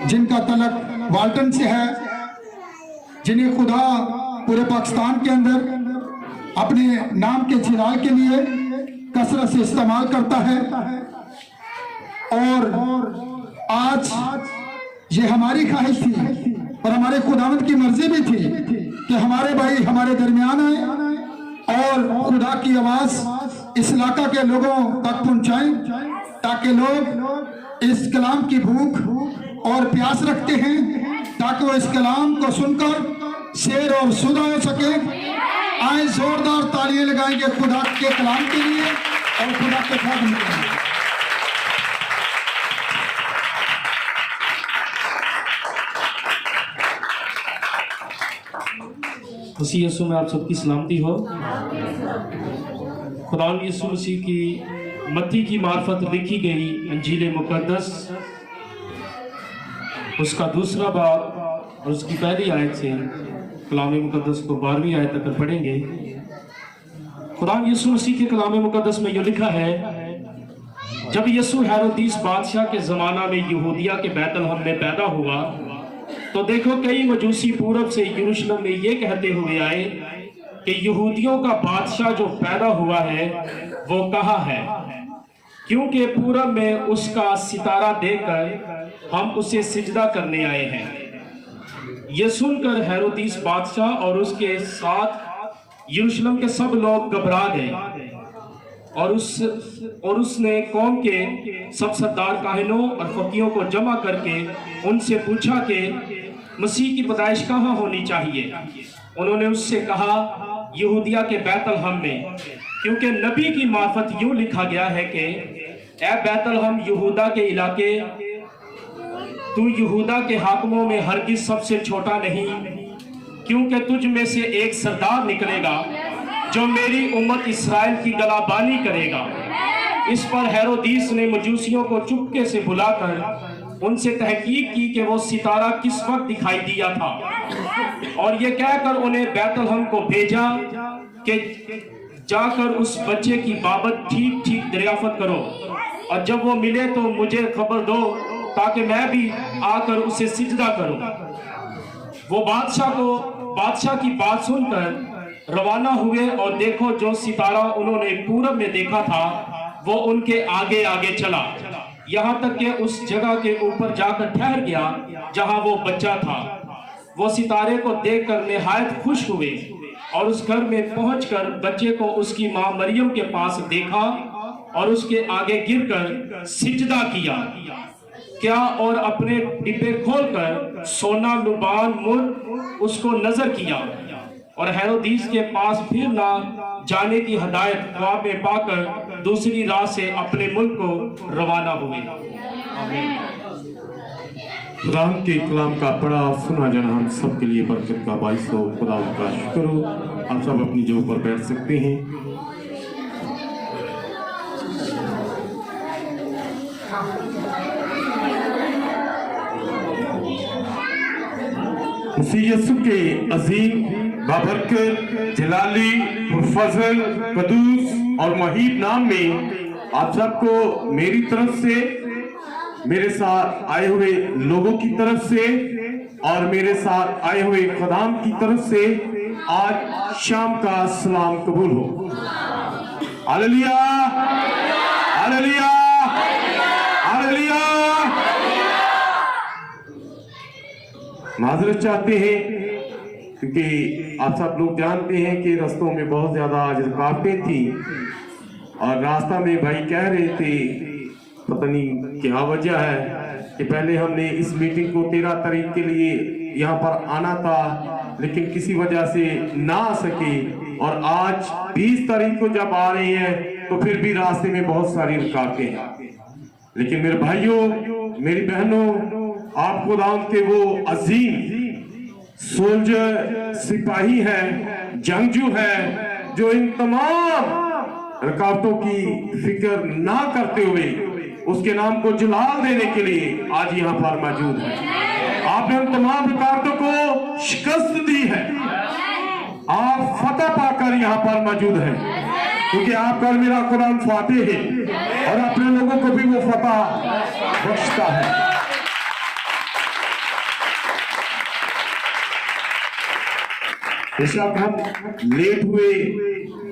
जिनका तलक वाल्टन से है, जिन्हें खुदा पूरे पाकिस्तान के अंदर अपने नाम के चिराग के लिए कसरत से इस्तेमाल करता है। और आज ये हमारी ख्वाहिश थी और हमारे खुदावंद की मर्जी भी थी कि हमारे भाई हमारे दरमियान आए और खुदा की आवाज इस इलाका के लोगों तक पहुंचाएं, ताकि लोग इस कलाम की भूख और प्यास रखते हैं, ताकि वो इस कलाम को सुनकर शेर और सुधा हो सके। आए जोरदार तालियां लगाएंगे खुदा के कलाम के लिए और खुदा के खादिम के लिए। मसीह यीशु में आप सबकी सलामती हो। खुदा यीशु मसीह की मत्ती की मार्फत लिखी गई अंजील मुकद्दस उसका दूसरा बाब और उसकी पहली आयत से कलाम मुकद्दस को 12वीं आयत तक पढ़ेंगे। खुदा यीशु मसीह के कलाम मुकद्दस में यह लिखा है, जब यीशु हेरोदिस बादशाह के ज़माना में यहूदिया के बैतलहम में पैदा हुआ तो देखो कई मजूसी पूरब से यरूशलेम में ये कहते हुए आए कि यहूदियों का बादशाह जो पैदा हुआ है वो कहाँ है, क्योंकि पूरब में उसका सितारा देखकर हम उसे सिजदा करने आए हैं। ये सुनकर हेरोदिस बादशाह और उसके साथ यरूशलेम के सब लोग घबरा गए और उसने कौम के सब सरदार काहिनों और फकीहों को जमा करके उनसे पूछा कि मसीह की पैदाइश कहाँ होनी चाहिए। उन्होंने उससे कहा, यहूदिया के बैतलहम में, क्योंकि नबी की मार्फत यूं लिखा गया है कि ए बैतलहम यहूदा के इलाके, तू यहूदा के हाकिमों में हरगिज सबसे छोटा नहीं, क्योंकि तुझ में से एक सरदार निकलेगा जो मेरी उम्मत इस्राएल की गलाबानी करेगा। इस पर हेरोदिस ने मजूसियों को चुपके से बुलाकर उनसे तहकीक की कि वो सितारा किस वक्त दिखाई दिया था, और ये कहकर उन्हें बैतलहम को भेजा कि जाकर उस बच्चे की बाबत ठीक ठीक दरियाफत करो, और जब वो मिले तो मुझे खबर दो ताकि मैं भी आकर उसे सिजदा करूं। वो बादशाह की बात सुनकर रवाना हुए और देखो जो सितारा उन्होंने पूरब में देखा था वो उनके आगे आगे चला, यहाँ तक कि उस जगह के ऊपर जाकर ठहर गया जहाँ वो बच्चा था। वो सितारे को देखकर निहायत खुश हुए और उस घर में पहुंचकर बच्चे को उसकी माँ मरियम के पास देखा और उसके आगे गिरकर सिजदा किया और अपने डिब्बे खोलकर सोना लुबान मुर्ग उसको नजर किया, और हेरोदिस के पास फिर ना जाने की हदायत ख्वाब में पाकर दूसरी राह से अपने मुल्क को रवाना हुए। खुदा के कलाम का पढ़ा सुना जाना हम सब के लिए बरकत का बाइस हो। खुदा का शुक्र हो। आप सब अपनी जगह पर बैठ सकते हैं। मसीह यीशु के अजीम बाबरकत जलाली फजल कदूस और मुहीब नाम में आप सबको मेरी तरफ से, मेरे साथ आए हुए लोगों की तरफ से और मेरे साथ आए हुए खुदाम की तरफ से आज शाम का सलाम कबूल हो। Hallelujah, hallelujah, hallelujah. माजरत चाहते हैं क्योंकि आप सब लोग जानते हैं कि रास्तों में बहुत ज्यादा आज रुकावटें थी और रास्ता में भाई कह रहे थे पता नहीं क्या वजह है कि पहले हमने इस मीटिंग को 13 तारीख के लिए यहाँ पर आना था लेकिन किसी वजह से ना आ सके, और आज 20 तारीख को जब आ रहे हैं तो फिर भी रास्ते में बहुत सारी रुकावटें हैं। लेकिन मेरे भाइयों, मेरी बहनों, आप खुदावंद के वो अजीम सोल्जर सिपाही हैं, जंगजू हैं, जो इन तमाम रुकावटों की फिक्र ना करते हुए उसके नाम को जलाल देने के लिए आज यहाँ पर मौजूद है। आपने उन तमाम रुकावटों को शिकस्त दी है, आप फतह पाकर यहाँ पर मौजूद हैं, क्योंकि आपका मेरा कुरान फातेह है और अपने लोगों को भी वो फतह बख्शता है। बेशक हम लेट हुए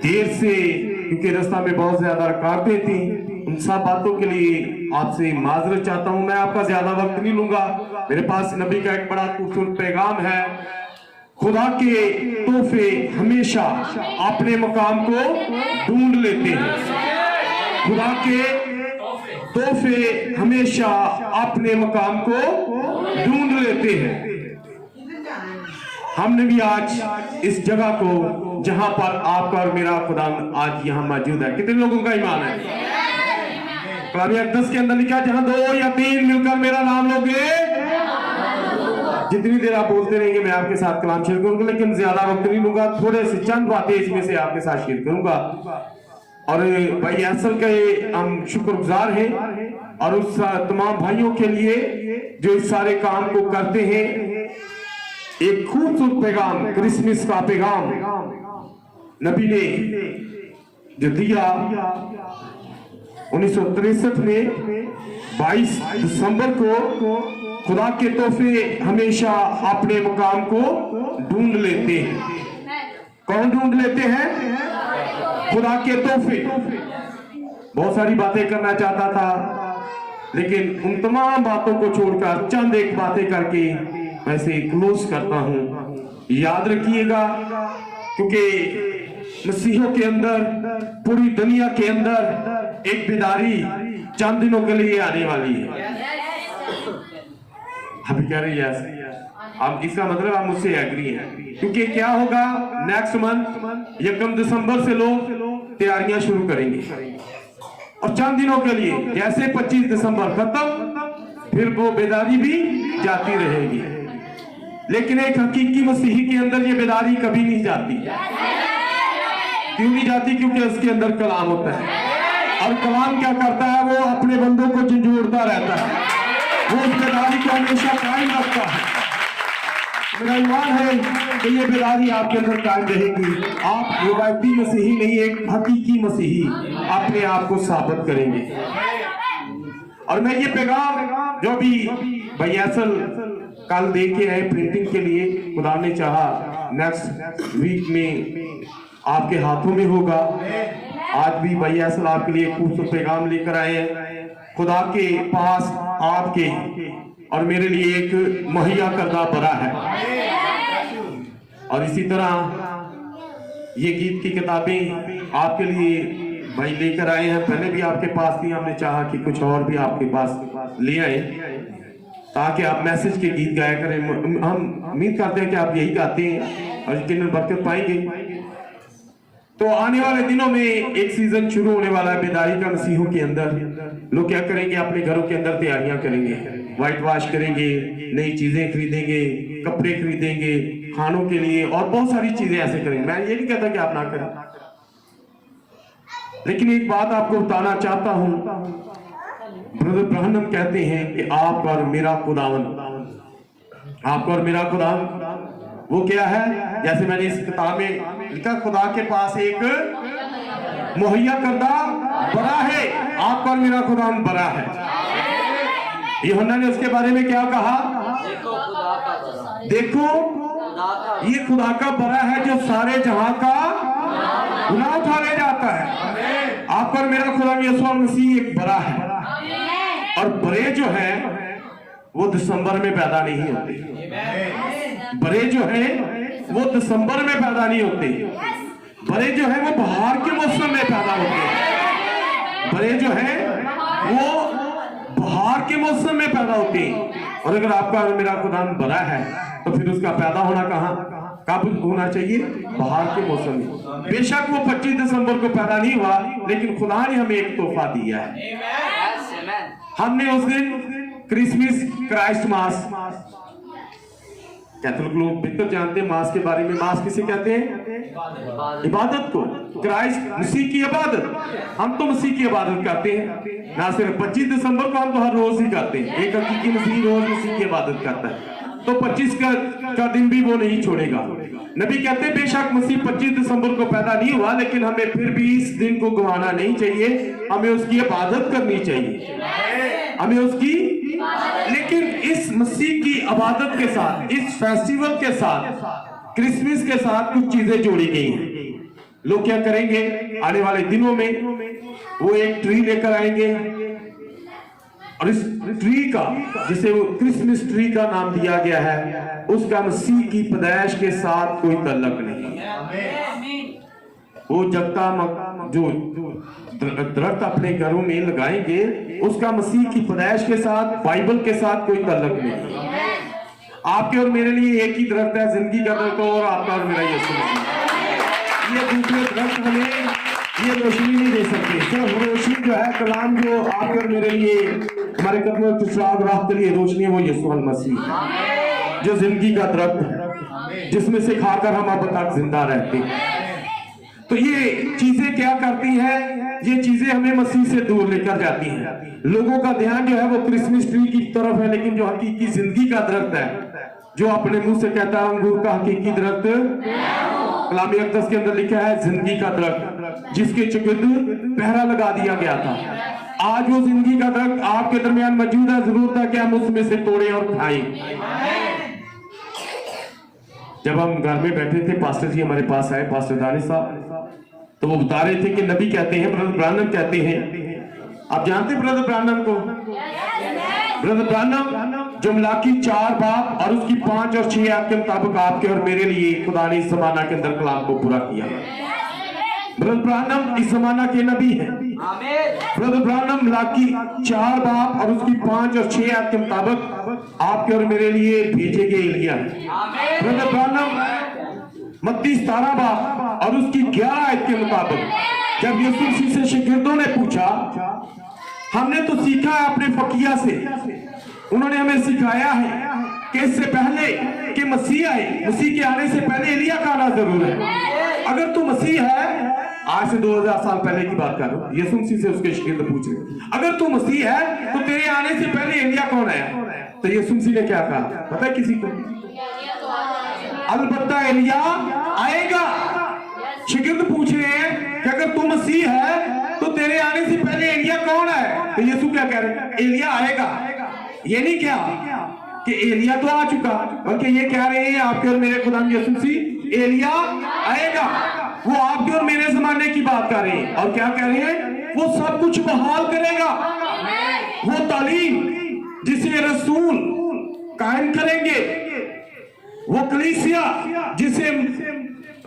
देर से, क्योंकि रास्ता में बहुत ज्यादा रुकावटें थी, उन सब बातों के लिए आपसे माजरत चाहता हूं। मैं आपका ज्यादा वक्त नहीं लूंगा। मेरे पास नबी का एक बड़ा खूबसूरत पैगाम है। खुदा के तोहफे हमेशा अपने मकाम को ढूंढ लेते हैं। खुदा के तोहफे हमेशा अपने मकाम को ढूंढ लेते हैं। हमने भी आज इस जगह को, जहां पर आपका और मेरा खुदा आज यहाँ मौजूद है, कितने लोगों का ईमान है? कलामी अक़दस के अंदर लिखा, जहां 2 या 3 मिलकर मेरा नाम लोगे। जितनी देर आप बोलते रहेंगे मैं आपके साथ कलाम शेयर करूंगा, लेकिन ज्यादा वक्त नहीं लूंगा। थोड़े से चंद बातें इसमें से आपके साथ शेयर करूंगा। और भाई असल के हम शुक्रगुजार हैं, और उस तमाम भाइयों के लिए जो इस सारे काम को करते हैं। एक खूबसूरत पैगाम, क्रिसमस का पैगाम नबी ने जो दिया 1963 में 22 दिसंबर को, खुदा के तोहफे हमेशा अपने मकाम को ढूंढ लेते हैं। कौन ढूंढ लेते हैं? खुदा के तोहफे। बहुत सारी बातें करना चाहता था, लेकिन उन तमाम बातों को छोड़कर चंद एक बातें करके मैं इसे क्लोज करता हूं। याद रखिएगा, क्योंकि मसीहों के अंदर, पूरी दुनिया के अंदर एक बेदारी चंद दिनों के लिए आने वाली है। अभी कह रही है अब, इसका मतलब आप मुझसे एग्री हैं, क्योंकि क्या होगा नेक्स्ट मंथ 1 दिसंबर से लोग तैयारियां शुरू करेंगे, और चंद दिनों के लिए, जैसे 25 दिसंबर खत्म, फिर वो बेदारी भी जाती रहेगी। लेकिन एक हकीकी मसीही के अंदर ये बेदारी कभी नहीं जाती। क्यों नहीं जाती? क्योंकि उसके अंदर कलाम होता है, और कलाम क्या करता है? वो अपने बंदों को झंझोड़ता रहता है, वो उस बेदारी को हमेशा कायम रखता है। मेरा ईमान है कि ये बेदारी आपके अंदर कायम रहेगी। आप रिवायती मसीही नहीं, एक हकीकी मसीही अपने आप को साबित करेंगे। और मैं ये पैगाम जो भी भाई असल कल दे के आए प्रिंटिंग के लिए, खुदा ने चाहा नेक्स्ट वीक में आपके हाथों में होगा। आज भी भाई असल आपके लिए खूबसूरत पैगाम लेकर आए हैं। खुदा के पास आपके और मेरे लिए एक मुहैया करदा बड़ा है। और इसी तरह ये गीत की किताबें आपके लिए भाई लेकर आए हैं। पहले भी आपके पास थी, हमने चाहा कि कुछ और भी आपके पास ले आए, ताकि आप मैसेज के गीत गाया करें। हम उम्मीद करते हैं कि आप यही गाते हैं और यकीनन बरकत पाएंगे। तो आने वाले दिनों में एक सीजन शुरू होने वाला है बेदारी का मसीहों के अंदर। लोग क्या करेंगे? अपने घरों के अंदर तैयारियां करेंगे, व्हाइट वॉश करेंगे, नई चीजें खरीदेंगे, कपड़े खरीदेंगे खानों के लिए, और बहुत सारी चीजें ऐसे करेंगे। मैं ये नहीं कहता कि आप ना करें, लेकिन एक बात आपको बताना चाहता हूं। ब्रदर ब्रहनम कहते हैं कि आप और मेरा खुदावन, आपका और मेरा खुदावन वो क्या है? जैसे मैंने इस किताब में लिखा, खुदा के पास एक मुहैया करदा बड़ा है। आपका और मेरा खुदावन बड़ा है। यूहन्ना ने उसके बारे में क्या कहा? देखो ये खुदा का बड़ा है जो सारे जहां का गुनाह उठा ले जाता है। आपका और मेरा खुदा यीशु मसीह एक बड़ा है, और बड़े जो है वो दिसंबर में पैदा नहीं होते। बड़े जो है वो दिसंबर में पैदा नहीं होते। बड़े जो है वो बहार के मौसम में पैदा होते हैं। बड़े जो है वो बहार के मौसम में पैदा होते हैं। और अगर आपका और मेरा खुदा बड़ा है, तो फिर उसका पैदा होना कब होना चाहिए? बहार के मौसम में। बेशक वो 25 दिसंबर को पैदा नहीं हुआ, लेकिन खुदा ने हमें एक तोहफा दिया है। हमने उस दिन क्रिसमस, क्राइस्ट मास, कैथोलिक लोग बेहतर जानते हैं मास के बारे में। मास किसे कहते हैं? इबादत को। क्राइस्ट मसीह की इबादत। हम तो मसीह की इबादत करते हैं, ना सिर्फ 25 दिसंबर को, हम तो हर रोज ही करते हैं। एक हकीकी मसीह रोज मसीह की इबादत करता है, तो 25 का दिन भी वो नहीं छोड़ेगा। नबी कहते हैं बेशक मसीह 25 दिसंबर को पैदा नहीं हुआ, लेकिन हमें फिर भी इस दिन को गंवाना नहीं चाहिए। हमें उसकी इबादत करनी चाहिए, हमें उसकी। लेकिन इस मसीह की इबादत के साथ, इस फेस्टिवल के साथ क्रिसमस के साथ कुछ चीजें जोड़ी गई हैं। लोग क्या करेंगे, आने वाले दिनों में वो एक ट्री लेकर आएंगे और इस ट्री का, जिसे वो क्रिसमस ट्री का नाम दिया गया है, उसका मसीह की पैदाइश के साथ कोई ताल्लुक नहीं। वो जगता जो दरख्त अपने घरों में लगाएंगे, उसका मसीह की पैदाइश के साथ, बाइबल के साथ कोई ताल्लुक नहीं। आपके और मेरे लिए एक ही दरख्त है, जिंदगी का दरख्त, और आपका और मेरा यीशु मसीह। ये दूसरे दरख्त हमें ये रोशनी नहीं दे सकते। सिर्फ रोशनी जो है, कलाम जो आपके और मेरे लिए, हमारे कदमों के चिराग राह के लिए रोशनी है, वो यीशु मसीह, जो जिंदगी का दरख्त है, जिसमें से खाकर हम अब तक जिंदा रहते हैं। तो ये चीजें क्या करती हैं? ये चीजें हमें मसीह से दूर लेकर जाती हैं। लोगों का ध्यान जो है वो क्रिसमस ट्री की तरफ है, लेकिन जो हकीकी जिंदगी का दरख्त है, जो अपने मुंह से कहता है अंगूर का हकीकी दरख्त, कलामी अक़दस के अंदर लिखा है जिंदगी का दरख्त, जिसके चुगिर्द पहरा लगा दिया गया था। आज वो जिंदगी का दरख्त आपके दरमियान मौजूद है। जरूरत है कि हम उसमें से तोड़े और खाएं। जब हम घर में बैठे थे, पास्टर जी हमारे पास आए, पास्टर दानिश साहब, तो वो बता रहे थे कि नबी कहते हैं, ब्रदर ब्रानम कहते हैं, आप जानते हैं ब्रदर ब्रानम को? ब्रदर ब्रानम जो मलाकी 4 बाब और उसकी 5 और 6 आयत के मुताबिक आपके और मेरे लिए खुदा ने इस जमाना के अंदर कलाम को पूरा किया। ब्रदर ब्रानम इस जमाना के नबी हैं। ब्रदर ब्रानम मलाकी 4 बाब और उसकी 5 और 6 आयत के मुताबिक आपके और मेरे लिए भेजे गए एलिया। ब्रदर ब्रानम मत्ती 17 बाब और उसकी 11 आयत के मुताबिक, जब यीशु मसीह से शागिर्दों ने पूछा, हमने तो सीखा है अपने फकीहा से, उन्होंने हमें सिखाया है कि इससे पहले कि मसीह आए, मसीह के आने से पहले एलिया का आना जरूर है। अगर तू मसीह है, आज से 2000 साल पहले की बात कर रहा हूं, यीशु मसीह से उसके शागिर्द पूछ रहे, अगर तू मसीह है तो तेरे आने से पहले एलिया कौन है? तो यीशु मसीह ने क्या कहा पता है किसी को? अलबत्ता एलिया आएगा। शागिर्द पूछ रहे हैं कि अगर तू मसीह है तो तेरे आने से पहले एलिया कौन है? तो यीशु क्या कह रहे हैं? एलिया आएगा। ये नहीं क्या कि एलिया तो आ चुका, बल्कि ये कह रहे हैं आपके और मेरे खुदा यीशु मसीह, एलिया आएगा। वो आपके और मेरे जमाने की बात कर रहे हैं, और क्या कह रहे हैं? वो सब कुछ बहाल करेगा। वो तालीम जिसे रसूल कायम करेंगे, वो कलीसिया जिसे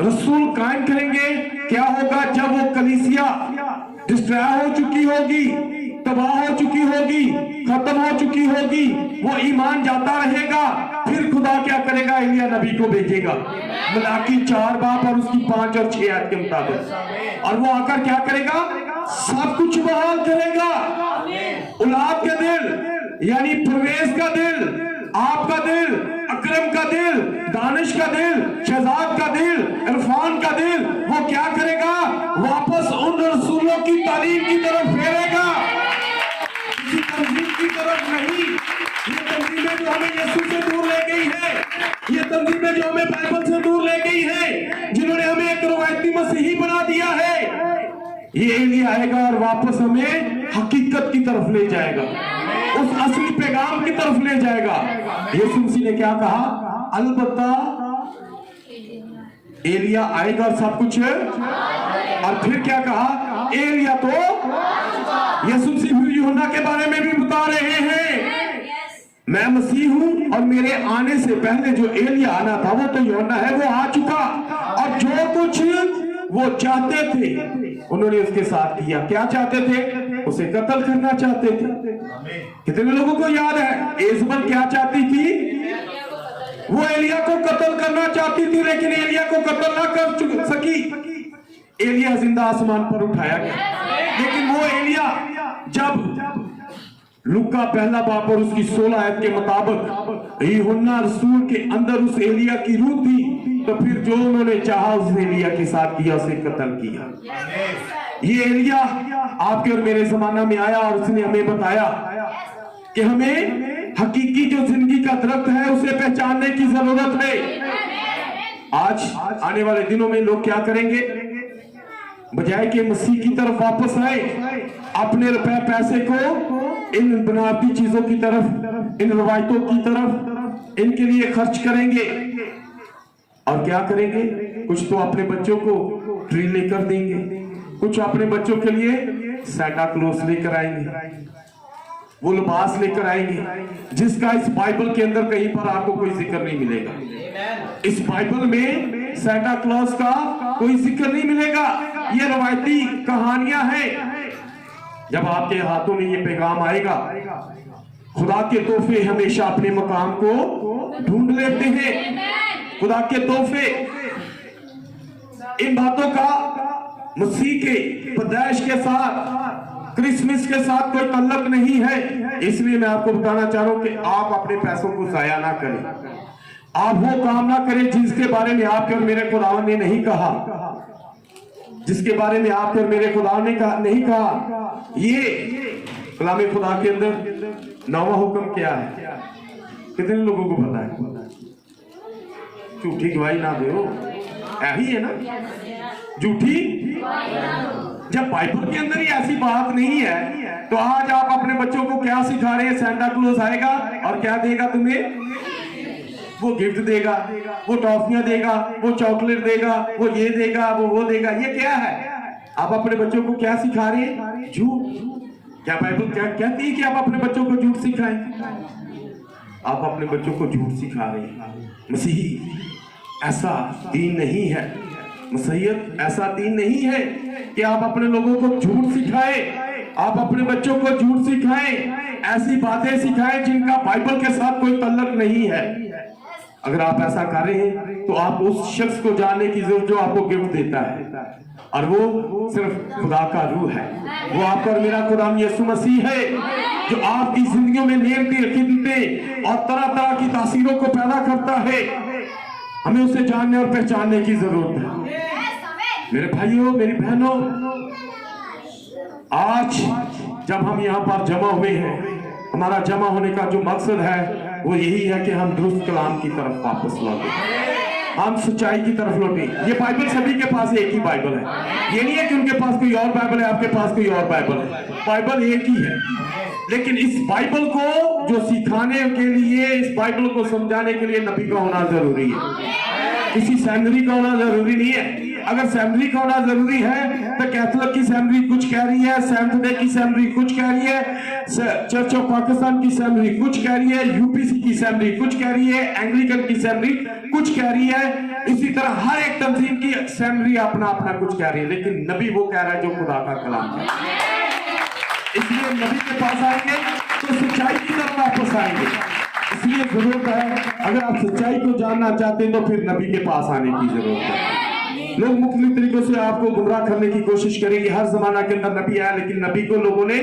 रसूल कायम करेंगे, क्या होगा जब वो कलीसिया डिस्ट्रॉय हो चुकी होगी, तबाह हो चुकी होगी, खत्म हो चुकी होगी, वो ईमान जाता रहेगा, फिर खुदा क्या करेगा? एलिया नबी को भेजेगा, मलाकी 4 बाब और उसकी 5 और 6 आयत के मुताबिक, और वो आकर क्या करेगा? सब कुछ बहाल करेगा। औलाद का दिल यानी परवेज का दिल, आपका दिल, अकरम का दिल, दानिश का दिल, शहजाद का दिल, इरफान का दिल, वो क्या करेगा? वापस उन रसूलों की तालीम की तरफ फेरेगा, किसी तंजीम की तरफ नहीं। ये तंजीमें जो हमें यीशु से दूर ले गई है, ये तंजीमें जो हमें बाइबल से दूर ले गई है, जिन्होंने हमें एक रवायती मसीही बना दिया है, ये एलिया आएगा और वापस हमें हकीकत की तरफ ले जाएगा, उस असली पैगाम की तरफ ले जाएगा। यीशु मसीह ने क्या कहा? अलबत्ता एलिया आएगा और सब कुछ है। और फिर क्या कहा? एलिया तो यीशु मसीह फिर यूहन्ना के बारे में भी बता रहे हैं, मैं मसीह हूं और मेरे आने से पहले जो एलिया आना था वो तो यूहन्ना है, वो आ चुका, और जो कुछ वो चाहते थे उन्होंने उसके साथ किया। क्या चाहते थे? उसे कत्ल करना चाहते थे। कितने लोगों को याद है एजबल क्या चाहती थी? वो एलिया को कत्ल करना चाहती थी, लेकिन एलिया को कत्ल ना कर सकी। एलिया जिंदा आसमान पर उठाया गया, लेकिन वो एलिया जब लूका 1 बाब और उसकी 16 आयत के मुताबिक यूहन्ना रसूल के अंदर उस एलिया की रूह थी, तो फिर जो उन्होंने चाहा उस एलिया के साथ किया, उसे कत्ल किया। ये एलिया आपके और मेरे जमाना में आया और उसने हमें बताया कि हमें हकीकी जो जिंदगी का दरख्त है उसे पहचानने की जरूरत है। आज आने वाले दिनों में लोग क्या करेंगे? बजाय कि मसीह की तरफ वापस आए, अपने रुपए पैसे को इन बनावटी चीजों की तरफ, इन रवायतों की तरफ, इनके लिए खर्च करेंगे, और क्या करेंगे? कुछ तो अपने बच्चों को ट्री लेकर देंगे, कुछ अपने बच्चों के लिए सैंटा क्लॉज लेकर आएंगे, वो लिबास लेकर आएंगे, जिसका इस बाइबल के अंदर कहीं पर आपको कोई जिक्र नहीं मिलेगा। इस बाइबल में सैंटा क्लॉज का कोई जिक्र नहीं मिलेगा। ये रवायती कहानियां हैं। जब आपके हाथों में ये पैगाम आएगा, खुदा के तोहफे हमेशा अपने मकाम को ढूंढ लेते हैं। खुदा के तोहफे, इन बातों का मसीह के पैदाइश के साथ, क्रिसमस के साथ कोई ताल्लुक नहीं है। इसलिए मैं आपको बताना चाह रहा हूं कि आप अपने पैसों को जाया ना करें। आप वो काम ना करें जिसके बारे में आपके और मेरे खुदा ने नहीं कहा, जिसके बारे में आपके और मेरे खुदा ने नहीं कहा। ये कलाम खुदा के अंदर 9वां हुक्म क्या है? कितने लोगों को पता है? झूठी गवाही ना दो, यही है ना, झूठी। जब बाइबल के अंदर ही ऐसी बात नहीं है तो आज आप अपने बच्चों को क्या सिखा रहे हैं? सैंटा क्लॉज आएगा और क्या देगा तुम्हें? वो गिफ्ट देगा, वो टॉफियां देगा, वो चॉकलेट देगा, वो ये देगा, वो देगा। ये क्या है? आप अपने बच्चों को क्या सिखा रहे हैं? झूठ। क्या बाइबल क्या कहती है कि आप अपने बच्चों को झूठ सिखाएं? आप अपने बच्चों को झूठ सिखा रहे हैं। मसीही ऐसा दीन नहीं है, मसीहियत ऐसा दीन नहीं है कि आप अपने लोगों को झूठ सिखाएं। आप अपने बच्चों को झूठ सिखाएं, ऐसी बातें सिखाएं जिनका बाइबल के साथ कोई ताल्लुक नहीं है। अगर आप ऐसा कर रहे हैं तो आप उस शख्स को जानने की जरूरत जो आपको गिफ्ट देता है, और वो सिर्फ खुदा का रूह है। वो आपका और मेरा खुदा यीशु मसीह है, जो आपकी जिंदगियों में नेमतें, अकीदतें और तरह तरह की तासीरों को पैदा करता है। हमें उसे जानने और पहचानने की जरूरत है। मेरे भाइयों, मेरी बहनों, आज जब हम यहाँ पर जमा हुए हैं, हमारा जमा होने का जो मकसद है वो यही है कि हम दुरुस्त कलाम की तरफ वापस लौटे, हम सच्चाई की तरफ लौटे। ये बाइबल सभी के पास एक ही बाइबल है। ये नहीं है कि उनके पास कोई और बाइबल है, आपके पास कोई और बाइबल है। बाइबल एक ही है, लेकिन इस बाइबल को जो सिखाने के लिए, इस बाइबल को समझाने के लिए नबी का होना जरूरी है। किसी सेमिनरी का होना जरूरी नहीं है। अगर सेमिनरी का होना जरूरी है तो कैथोलिक की सेमिनरी कुछ कह रही है, सेवंथ डे की सेमिनरी कुछ कह रही है, चर्च ऑफ पाकिस्तान की सेमिनरी कुछ कह रही है, यूपीसी की सेमिनरी कुछ कह रही है, एंग्लिकन की सेमिनरी कुछ कह रही है। इसी तरह हर एक तंजीम की सेमिनरी अपना अपना कुछ कह रही है, लेकिन नबी वो कह रहा है जो खुदा का कलाम है। इसलिए नबी के पास आएंगे तो सच्चाई की तरफ वापस आएंगे। इसलिए जरूरत है, अगर आप सच्चाई को जानना चाहते हैं तो फिर नबी के पास आने की जरूरत है। लोग मुख्तलिफ तरीकों से आपको गुमराह करने की कोशिश करेंगे। हर जमाना के अंदर नबी आया, लेकिन नबी को लोगों ने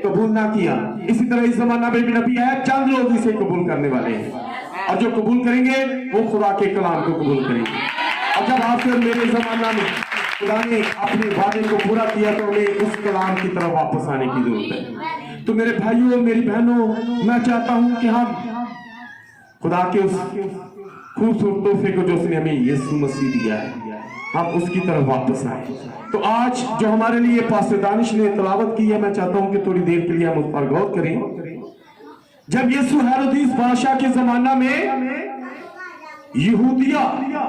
कबूल ना किया। इसी तरह इस जमाना में भी नबी आया, चंद लोग इसे कबूल करने वाले हैं, और जो कबूल करेंगे वो खुदा के कलाम को कबूल करेंगे। और जब आपके और मेरे जमाना में खुदा ने अपने वादे को पूरा किया तो हमें उस कलाम की तरफ वापस आने की जरूरत है। तो मेरे भाइयों, मेरी बहनों, मैं चाहता हूं कि हम खुदा के उस खूबसूरत तोहफे को जो उसने हमें यीशु मसीह दिया है, हम उसकी तरफ वापस आए। तो आज जो हमारे लिए पास्टर दानिश ने तलावत की है, मैं चाहता हूं कि थोड़ी देर के लिए हम उस पर गौर करें। जब यीशु हेरोदिस बादशाह के जमाना में यहूदिया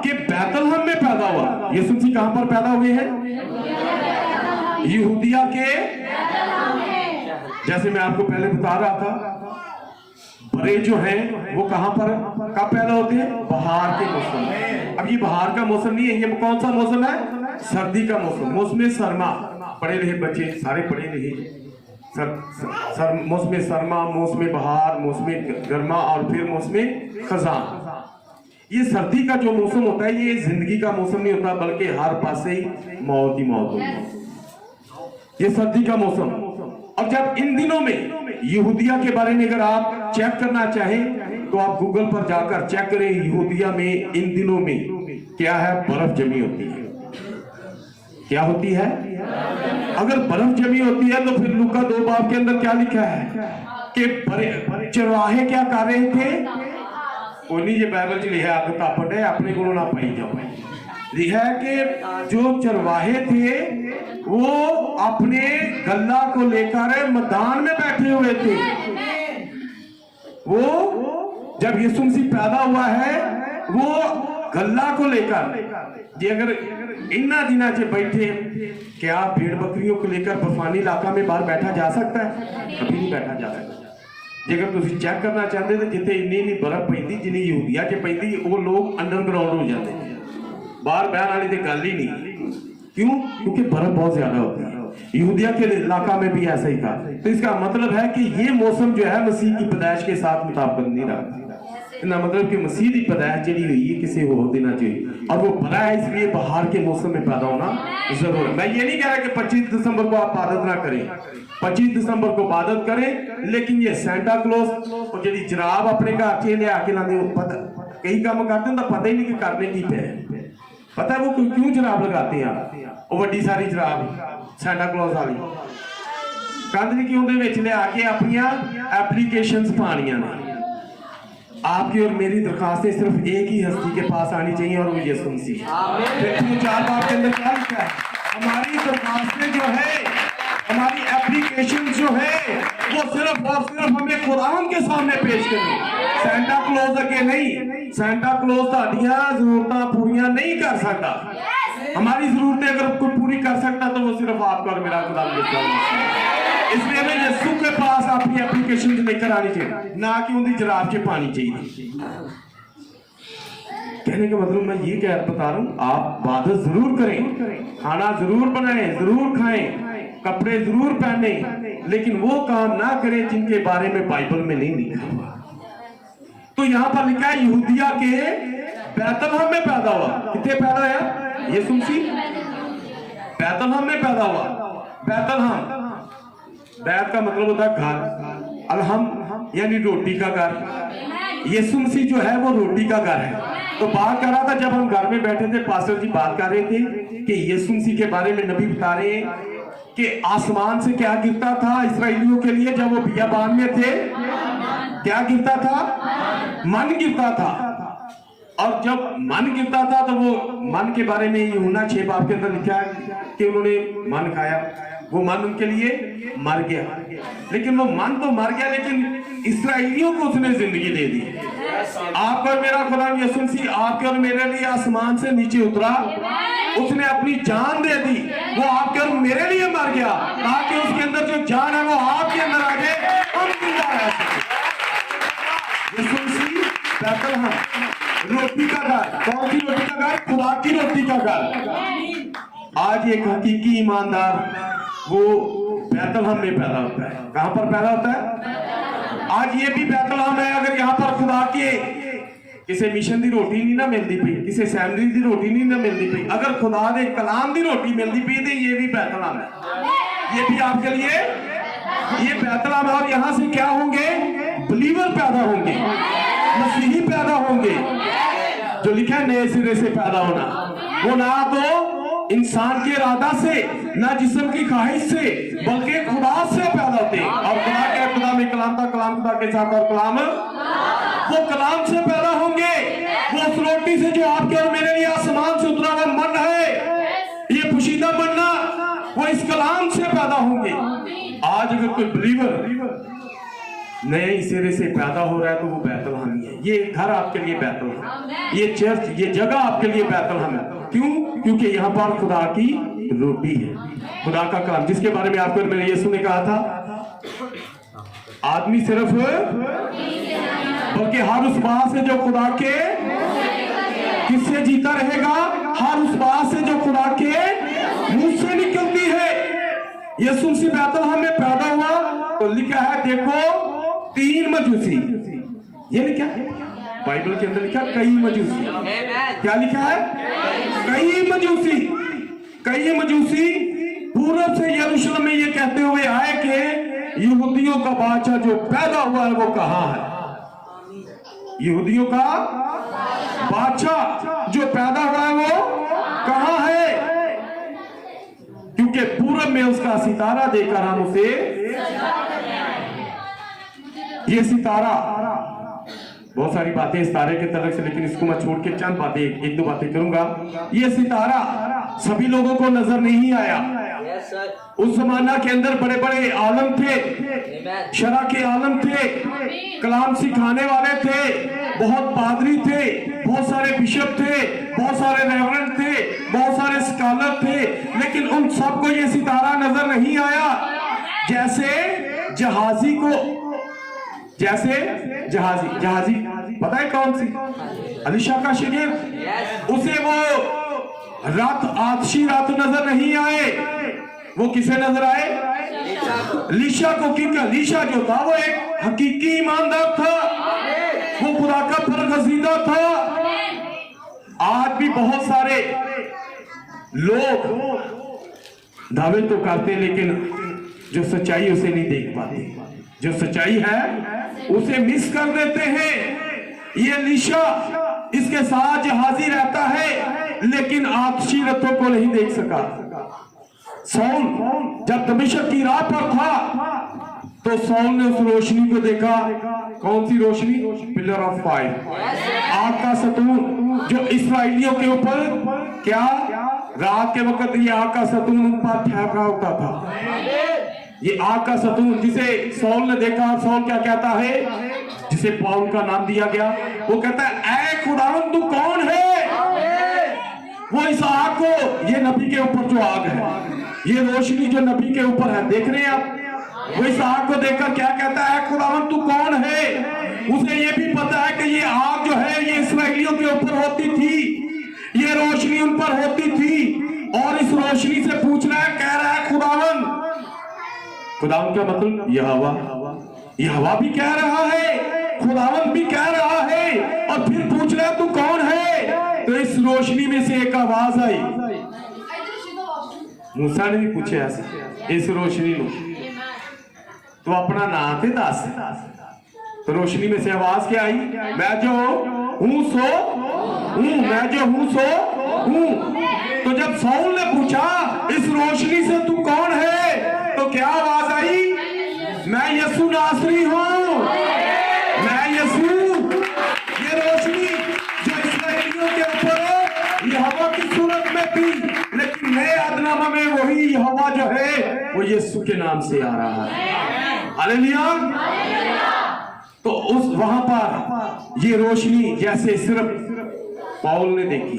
के बैतलहम में पैदा हुआ। यीशु मसीह कहां पर पैदा हुए हैं? यहूदिया के, जैसे मैं आपको पहले बता रहा था, बड़े जो हैं वो कहां पर कब पैदा होते हैं? बहार के मौसम में। अब ये बहार का मौसम नहीं है, ये कौन सा मौसम है? सर्दी का मौसम, मौसम सरमा। पढ़े लिखे बच्चे सारे पढ़े लिखे, मौसम सरमा, मौसम बहार, मौसम गर्मा और फिर मौसम खजान। ये सर्दी का जो मौसम होता है, ये जिंदगी का मौसम नहीं होता, बल्कि हर पास ही मौत ही मौत होती है। ये सर्दी का मौसम। और जब इन दिनों में यहूदिया के बारे में अगर आप चेक करना चाहें तो आप गूगल पर जाकर चेक करें, यहूदिया में इन दिनों में क्या है? बर्फ जमी होती है। क्या होती है? अगर बर्फ जमी होती है तो फिर लूका 2 बाब के अंदर क्या लिखा है कि बड़े चरवाहे क्या कर रहे थे? कोई नहीं, ये बाइबल च लिखा है, किताब पढ़े अपने को ना पाई जाओ। लिखा है कि जो चरवाहे थे वो अपने गल्ला को लेकर मैदान में बैठे हुए थे। वो जब यीशु मसीह पैदा हुआ है, वो गल्ला को लेकर जे अगर इन्ना दिना च बैठे, क्या भेड़ बकरियों को लेकर बर्फानी इलाका में बाहर बैठा जा सकता है? कभी नहीं बैठा जा सकता। जेकर तुम चेक करना चाहते तो जिथे इन्नी बर्फ पैंदी जिन्नी यहूदिया च पैंदी, वो लोग अंडरग्राउंड हो जाते हैं, बाहर बहन वाली तो गल ही नहीं। क्यों? क्योंकि बर्फ बहुत ज्यादा होती है। यहूदिया के इलाका में भी ऐसा ही था। तो इसका मतलब है कि ये मौसम जो है मसीह की पैदाइश के साथ मुताबिक नहीं रहा। ना मतलब कि मसीह की पैदाइश जी हुई है किसी को देना चाहिए, और वो बड़ा है इसलिए बाहर के मौसम में पैदा होना जरूर है। मैं ये नहीं कह रहा कि 25 दिसंबर को आप इबादत ना करें, 25 दिसंबर को इबादत करें, लेकिन ये सेंटा क्लॉज और जी जराब अपने घर च लिया के लाते, कई काम करते हैं पता ही नहीं कि करने की पे। पता है वो क्यों जराब लगाते हैं? वो वड्डी सारी जराब सेंटा क्लॉज वाली कंध की उन्हें लिया के अपनिया एप्लीकेशंस पानिया ने। आपकी और मेरी दरखास्तें सिर्फ एक ही हस्ती के पास आनी चाहिए, और वो यीशु मसीह है। 4 बार के अंदर क्या लिखा है? हमारी दरखास्तें जो है, हमारी एप्लीकेशन जो है, वो सिर्फ और सिर्फ हमें खुदावंद के सामने पेश करनी, सेंटा क्लॉज अगे नहीं। सेंटा क्लॉज ताड़ियां जरूरतां पूरियां नहीं कर सकता। हमारी जरूरतें अगर कोई पूरी कर सकता तो वो सिर्फ आपका और मेरा खुदावंद है। इसलिए हमें यीशु के पास अपनी एप्लीकेशन लेकर आनी चाहिए, ना कि उनकी जराब के पानी चाहिए। कहने का मतलब मैं ये क्या बता रहा हूँ, आप इबादत जरूर करें, खाना जरूर बनाएं, जरूर खाएं, कपड़े जरूर पहने, लेकिन वो काम ना करें जिनके बारे में बाइबल में नहीं लिखा हुआ। तो यहाँ पर लिखा है यहूदिया के बैतलहम में पैदा हुआ। कितने पैदा है? यीशु मसीह बैतलहम में पैदा हुआ। बैतलहम, बैत का मतलब होता है घर, अलहम यानी रोटी का घर। यीशु मसीह जो है वो रोटी का घर है। तो बात कर रहा था, जब हम घर में बैठे थे, पास्टर जी बात कर रहे थे कि यीशु मसीह के बारे में नबी बता रहे हैं कि आसमान से क्या गिरता था इस्राएलियों के लिए जब वो बियाबान में थे? क्या गिरता था? मन गिरता था। और जब मन गिरता था तो वो मन के बारे में यूहन्ना 6 बाब के अंदर लिखा है कि उन्होंने मन खाया, वो मन उनके लिए मर गया। लेकिन वो मन तो मर गया, लेकिन इस्राएलियों को उसने जिंदगी दे दी। आपका और मेरा खुदा यीशु मसीह आपके और मेरे लिए आसमान से नीचे उतरा, उसने अपनी जान दे दी, वो आपके और मेरे लिए मर गया ताकि उसके अंदर जो जान है वो आपके अंदर आ जाए, हम जिंदा रह सकें। यीशु मसीह बैतलहम रोटी का घर। कौन सी रोटी का घर? खुदा की रोटी का घर। आज एक हकीकी ईमानदार वो बैतलहम में पैदा होता है। कहां पर पैदा होता है? आज ये भी बैतलहम है। अगर यहाँ पर खुदा के किसी मिशन की रोटी नहीं ना मिलती पई, किसी सैमरी की रोटी नहीं ना मिलती पई, अगर खुदा के कलाम की रोटी मिलती पई तो ये भी बैतलहम है। ये भी आपके लिए ये बैतलहम है। और यहाँ से क्या होंगे? बिलीवर पैदा होंगे, मसीही पैदा होंगे। जो लिखा है नए सिरे से पैदा होना, वो ना तो इंसान के इरादा से, ना जिस्म की ख्वाहिश से, बल्कि खुदा से पैदा होते हैं। और खुदा के खुदा में कलाम था, कलाम खुदा के साथ, और कलाम वो कलाम से पैदा होंगे। वो उस रोटी से जो आपके और मेरे लिए आसमान से उतरा हुआ मन है, ये पुशीदा बनना, वो इस कलाम से पैदा होंगे। आज अगर कोई बिलीवर नए सिरे से पैदा हो रहा है तो वो बैतलहम है। ये घर आपके लिए बैतलहम, ये चर्च, ये जगह आपके लिए बैतलहम है। क्यों? क्योंकि यहाँ पर खुदा की रोटी है, खुदा का काम, जिसके बारे में आपको मेरे यीशु ने कहा था, आदमी सिर्फ बल्कि हर उस बात से जो खुदा के किससे जीता रहेगा? हर उस बात से जो खुदा के मुंह से निकलती है। यीशु मसीह बैतलहम में पैदा हुआ तो लिखा है, देखो 3 मजूसी, ये लिखा है बाइबल के अंदर, लिखा कई मजूसी। क्या लिखा है? कई मजूसी। कई मजूसी पूरब से यरूशलेम में ये कहते हुए आए कि यहूदियों का बादशाह जो पैदा हुआ है वो कहाँ है? यहूदियों का बादशाह जो पैदा हुआ है वो कहाँ है? क्योंकि पूरब में उसका सितारा देकर हम उसे, ये सितारा, बहुत सारी बातें इस तारे के तरफ से, लेकिन इसको मैं छोड़ के चंद बातें, एक दो बातें करूंगा। ये सितारा सभी लोगों को नजर नहीं आया। उस जमाना के अंदर बड़े बड़े आलम थे, शरा के आलम थे, कलाम सिखाने वाले थे, बहुत पादरी थे, बहुत सारे बिशप थे, बहुत सारे रेवरेंड थे, बहुत सारे स्कॉलर थे, लेकिन उन सबको ये सितारा नजर नहीं आया। जैसे जहाजी पता है कौन सी? अलीशा का शागिर्द, उसे वो आतिशी रात नजर नहीं आए। वो किसे नजर आए? अलीशा को। क्योंकि अलीशा जो था वो एक हकीकी ईमानदार था, वो खुदा का बरगज़ीदा था। आज भी बहुत सारे लोग दावे तो करते, लेकिन जो सच्चाई उसे नहीं देख पाते, जो सच्चाई है उसे मिस कर देते हैं। ये अलीशा, इसके साथ जहाजी रहता है, लेकिन आतिशी रथों को नहीं देख सका। सौल जब दमिश्क की राह पर था तो सौल ने उस रोशनी को देखा। कौन सी रोशनी? पिलर ऑफ फायर, आग का सतून, जो इस्राएलियों के ऊपर क्या रात के वक्त ये आग का सतून उन पर ठहरा होता था। ये आग का सतून जिसे सौल ने देखा। सौल क्या कहता है, जिसे पौल का नाम दिया गया? वो कहता है, ऐ खुदावंद तू कौन है? वो इस आग को, ये नबी के ऊपर जो आग है, ये रोशनी जो नबी के ऊपर है, देख रहे हैं आप? वो इस आग को देखकर क्या कहता है, खुदावंद तू कौन है? उसे ये भी पता है कि ये आग जो है ये इस्राएलियों के ऊपर होती थी, ये रोशनी उन पर होती थी, और इस रोशनी से पूछ रहा है, कह रहा है खुदावंद। खुदावंद का मतलब यहोवा भी कह रहा है, खुदावंद भी कह रहा है, और फिर पूछ रहा है तू कौन है? तो इस रोशनी में से एक आवाज आई। मूसा ने भी पूछे ऐसे, इस रोशनी में तो अपना नाम थे दस। तो रोशनी में से आवाज क्या आई? मैं जो हूं सो हूं, मैं जो हूं सो हूं। तो जब सौल ने पूछा इस रोशनी से तू कौन है, तो क्या आवाज आई? मैं यीशु नासरी हूं, मैं यीशु। ये रोशनी जो इस्राएलियों के ऊपर है, यहोवा की सूरत में थी, लेकिन नए अहदनामा में वही यहोवा जो है वो यीशु के नाम से आ रहा है। हालेलुया। तो उस वहां पर ये रोशनी जैसे सिर्फ पौल ने देखी,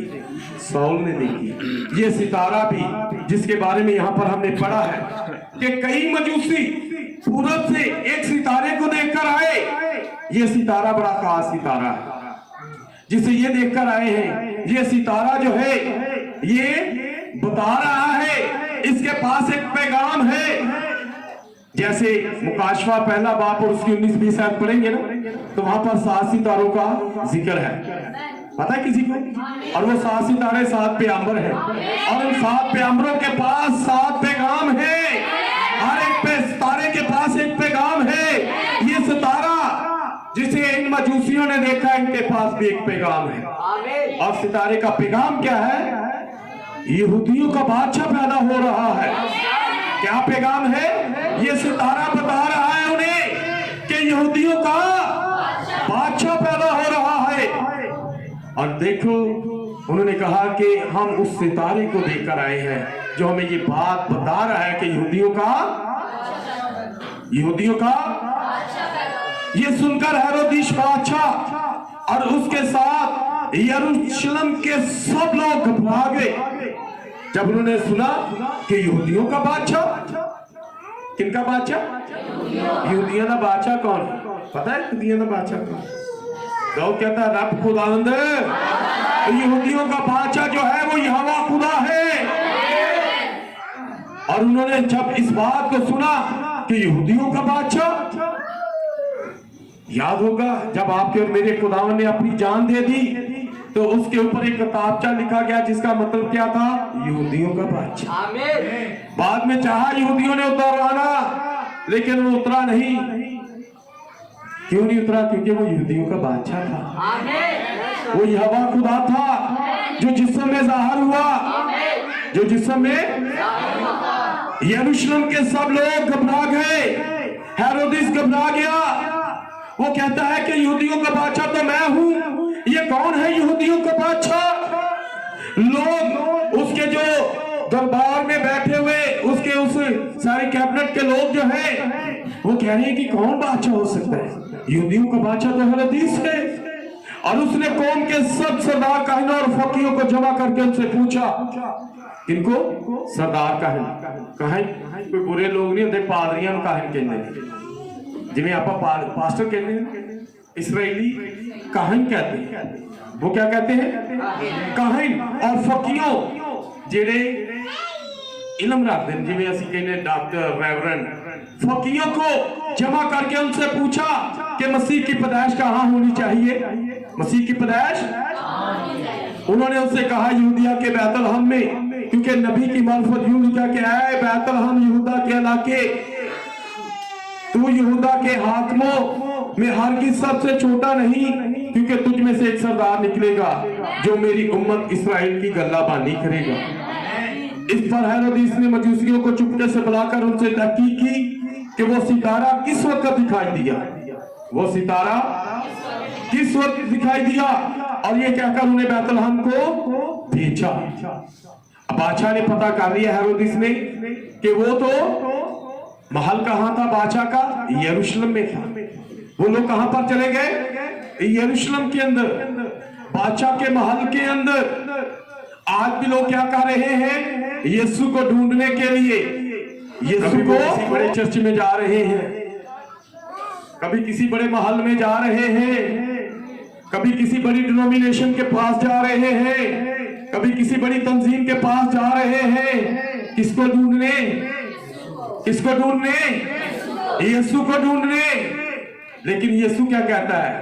सौल ने देखी, ये सितारा भी जिसके बारे में यहां पर हमने पढ़ा है कि कई मजूसी पूरब से एक सितारे को देखकर आए। ये सितारा बड़ा खास सितारा है जिसे ये देखकर आए हैं। ये सितारा जो है ये बता रहा है, इसके पास एक पैगाम है। जैसे मुकाशवा पहला बाप और उसकी 19-20 आयत पढ़ेंगे ना, तो वहां पर 7 सितारों का जिक्र है, पता है किसी को? और वो 7 सितारे 7 पैगंबर हैं, और उन 7 पैगंबरों के पास 7 पैगाम है। हर एक सितारे के पास एक पैगाम है। ये सितारा जिसे इन मजूसियों ने देखा, इनके पास भी एक पैगाम है। और सितारे का पैगाम क्या है? यहूदियों का बादशाह पैदा हो रहा है। क्या पैगाम है? ये सितारा बता रहा है उन्हें कि यहूदियों का बादशाह पैदा हो रहा है। और देखो, उन्होंने कहा कि हम उस सितारे को देखकर आए हैं जो हमें ये बात बता रहा है कि यहूदियों का ये सुनकर हेरोदेस बादशाह और उसके साथ यरूशलेम के सब लोग घबरा गए जब उन्होंने सुना कि यहूदियों का बादशाह। किनका बादशाह? यहूदियों का बादशाह कौन? पता है यहूदियों का बादशाह कौन? दाऊद कहता है, रब खुदावंद, यहूदियों का बादशाह जो है वो यहोवा खुदा है। और उन्होंने जब इस बात को सुना कि यहूदियों का बादशाह, याद होगा जब आपके और मेरे खुदावन ने अपनी जान दे दी तो उसके ऊपर एक किताबचा लिखा गया जिसका मतलब क्या था? यहूदियों का बादशाह। बाद में चाहा यहूदियों ने उतरवाना, लेकिन वो उतरा नहीं। क्यों नहीं उतरा? क्योंकि वो यहूदियों का बादशाह था। वो यहोवा खुदा था जो जिस्म में जाहिर हुआ, जो जिस्म में। यरूशलेम के सब लोग घबरा गए, हेरोदेस घबरा गया। वो कहता है कि यहूदियों का बादशाह तो मैं हूं, ये कौन है यहूदियों का बादशाह? लोग उसके जो दरबार में बैठे हुए, उसके उस सारे कैबिनेट के लोग जो है वो कह रहे हैं कि कौन बादशाह हो सकता है? यहूदियों का बादशाह तो हेरोदेस है। और उसने कौम के सब सरदार काहिनों और फकीरों को जमा करके उनसे पूछा, किनको? सरदार काहिन कोई बुरे लोग नहीं होते, पादरियां काहिन कहते, जिन्हें आप पास्टर कहते हैं, इसराइली काहिन कहते हैं। वो क्या कहते हैं? काहिन और फकीरों जेड़े इल्म रखते हैं, जिन्हें असं कहते डॉक्टर रेवरेंड, फकीरों को जमा करके उनसे पूछा कि मसीह की पैदाइश कहाँ होनी चाहिए? मसीह की पैदाइश उन्होंने उससे कहा यहूदिया के बैतलहम में, क्योंकि नबी की मार्फत यूं लिखा कि ऐ बैतलहम यहूदा के इलाके, तू यहूदा के हाकिमों में हरगिज़ सबसे छोटा नहीं, क्योंकि तुझ में से एक सरदार निकलेगा जो मेरी उम्मत इस्राएल की गल्लाबानी करेगा। इस पर हेरोदेस ने मजूसियों को चुपके से बुलाकर उनसे तहकीक की कि वो सितारा किस वक्त दिखाई दिया, वो सितारा किस वक्त दिखाई दिया, और ये कहकर उन्हें बैतलहम को भेजा। अब बादशाह ने पता कर लिया हेरोदेस ने कि वो तो महल कहां था बादशाह का? यरूशलेम में था। वो लोग कहां पर चले गए? यरूशलेम के अंदर, बादशाह के महल के अंदर। आज भी लोग क्या कर रहे हैं? यीशु को ढूंढने के लिए यीशु को बड़े चर्च में जा रहे हैं, कभी किसी बड़े महल में जा रहे हैं, कभी किसी बड़ी डिनोमिनेशन के पास जा रहे हैं, कभी किसी बड़ी तंजीम के पास जा रहे हैं। किसको ढूंढने? किसको ढूंढने? यीशु को ढूंढने। लेकिन यीशु क्या कहता है?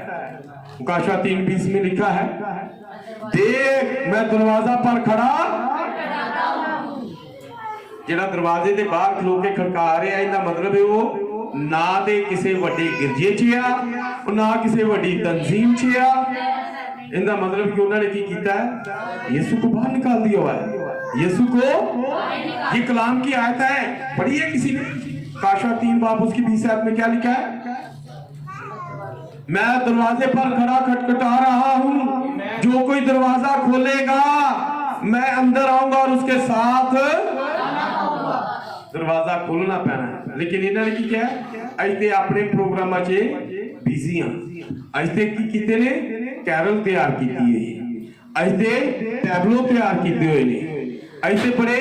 मुकाशवा 3:20 में लिखा है, देख मैं दरवाजा पर खड़ा, जेड़ा दरवाजे के बाहर खलो के खड़का रहा है, इसका मतलब है वो ना दे किसी वड्डे गिरजे च आ, ना किसी वड्डी तंजीम च आ। इनका मतलब कि उन्होंने की किया है? यीशु को बाहर निकाल दिया हुआ है। यीशु को, ये कलाम की आयत है, पढ़ी है किसी ने? काशा 3 बाब उसकी 20 आयत में क्या लिखा है? मैं दरवाजे पर खड़ा खटखटा रहा हूं, जो कोई दरवाजा खोलेगा मैं अंदर आऊंगा और उसके साथ। दरवाजा खोलना पैना है। लेकिन इन्होंने की क्या अजते अपने प्रोग्राम च बिजी हाँ। अजते की किते ने कैरल तैयार की है, अजते टैबलो तैयार किए हुए ने, अजते बड़े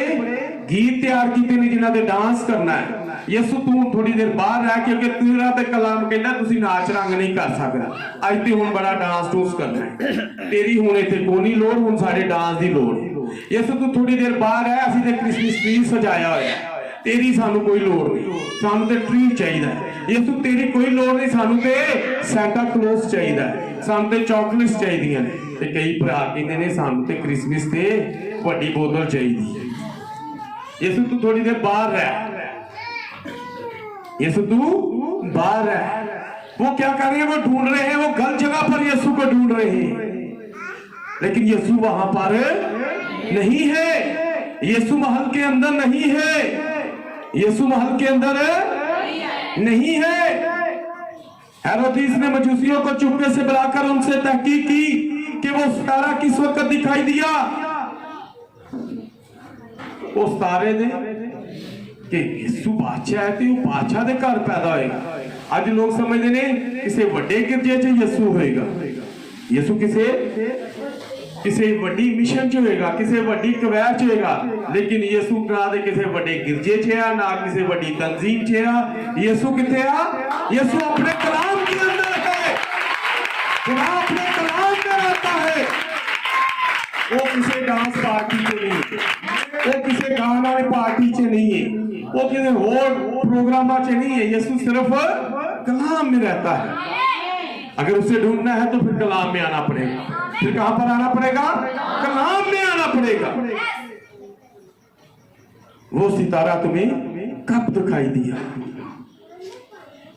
गीत तैयार किए ने जिन्होंने डांस करना है। यीशु तू थोड़ी देर बाहर रह, क्योंकि तेरा ते कलाम कहना तुसी नाच रंग नहीं कर सकदा, अज ते हुण बड़ा डांस डूस करना है, तेरी हुण इत्थे कोई नहीं लोड़, हुण साडे डांस दी लोड़ है। यीशु तू थोड़ी देर बाहर है, असीं ते क्रिसमस ट्री सजाया होया है, तेरी सानू कोई लोड़ नहीं, सानू ते ट्री चाहिए। यीशु तेरी कोई लोड़ नहीं, सानू ते सैंटा क्लॉज चाहिए, सानू ते चॉकलेट्स चाहिए। ते कई भरा कहंदे ने सानू ते क्रिसमस ते वड्डी बोतल चाहिए। यीशु तू थोड़ी देर बाहर रह, यीशु तू बाहर है। वो क्या कर रहे हैं? वो ढूंढ रहे हैं, वो गलत जगह पर यीशु को ढूंढ रहे हैं, लेकिन यीशु वहां पर नहीं है। यीशु महल के अंदर नहीं है, यीशु महल के अंदर नहीं है। हेरोदेस ने मजूसियों को चुपके से बुलाकर उनसे तहकीक की कि वो सितारा किस वक्त दिखाई दिया। वो सितारे ने कि यीशु बादशाह है तो बादशाह के घर पैदा होएगा। आज लोग समझते ने किसी वड्डे गिरजे च यीशु होएगा, यीशु किसी वड्डी मिशन च होएगा, किसी वड्डी कवैत च होएगा, लेकिन यीशु ना दे किसी वड्डे गिरजे च आ, ना किसी वड्डी तंजीम च आ। यीशु किथे आ? यीशु अपने कलाम के अंदर है, खुदा अपने कलाम में रहता है। वो किसी डांस पार्टी च नहीं है, वो किसी गाना वाली पार्टी च नहीं है, वो किसी और प्रोग्राम च नहीं है। यीशु सिर्फ कलाम में रहता है। अगर उसे ढूंढना है तो फिर कलाम में आना पड़ेगा। फिर कहां पर आना पड़ेगा? कलाम में आना पड़ेगा। वो सितारा तुम्हें कब दिखाई दिया?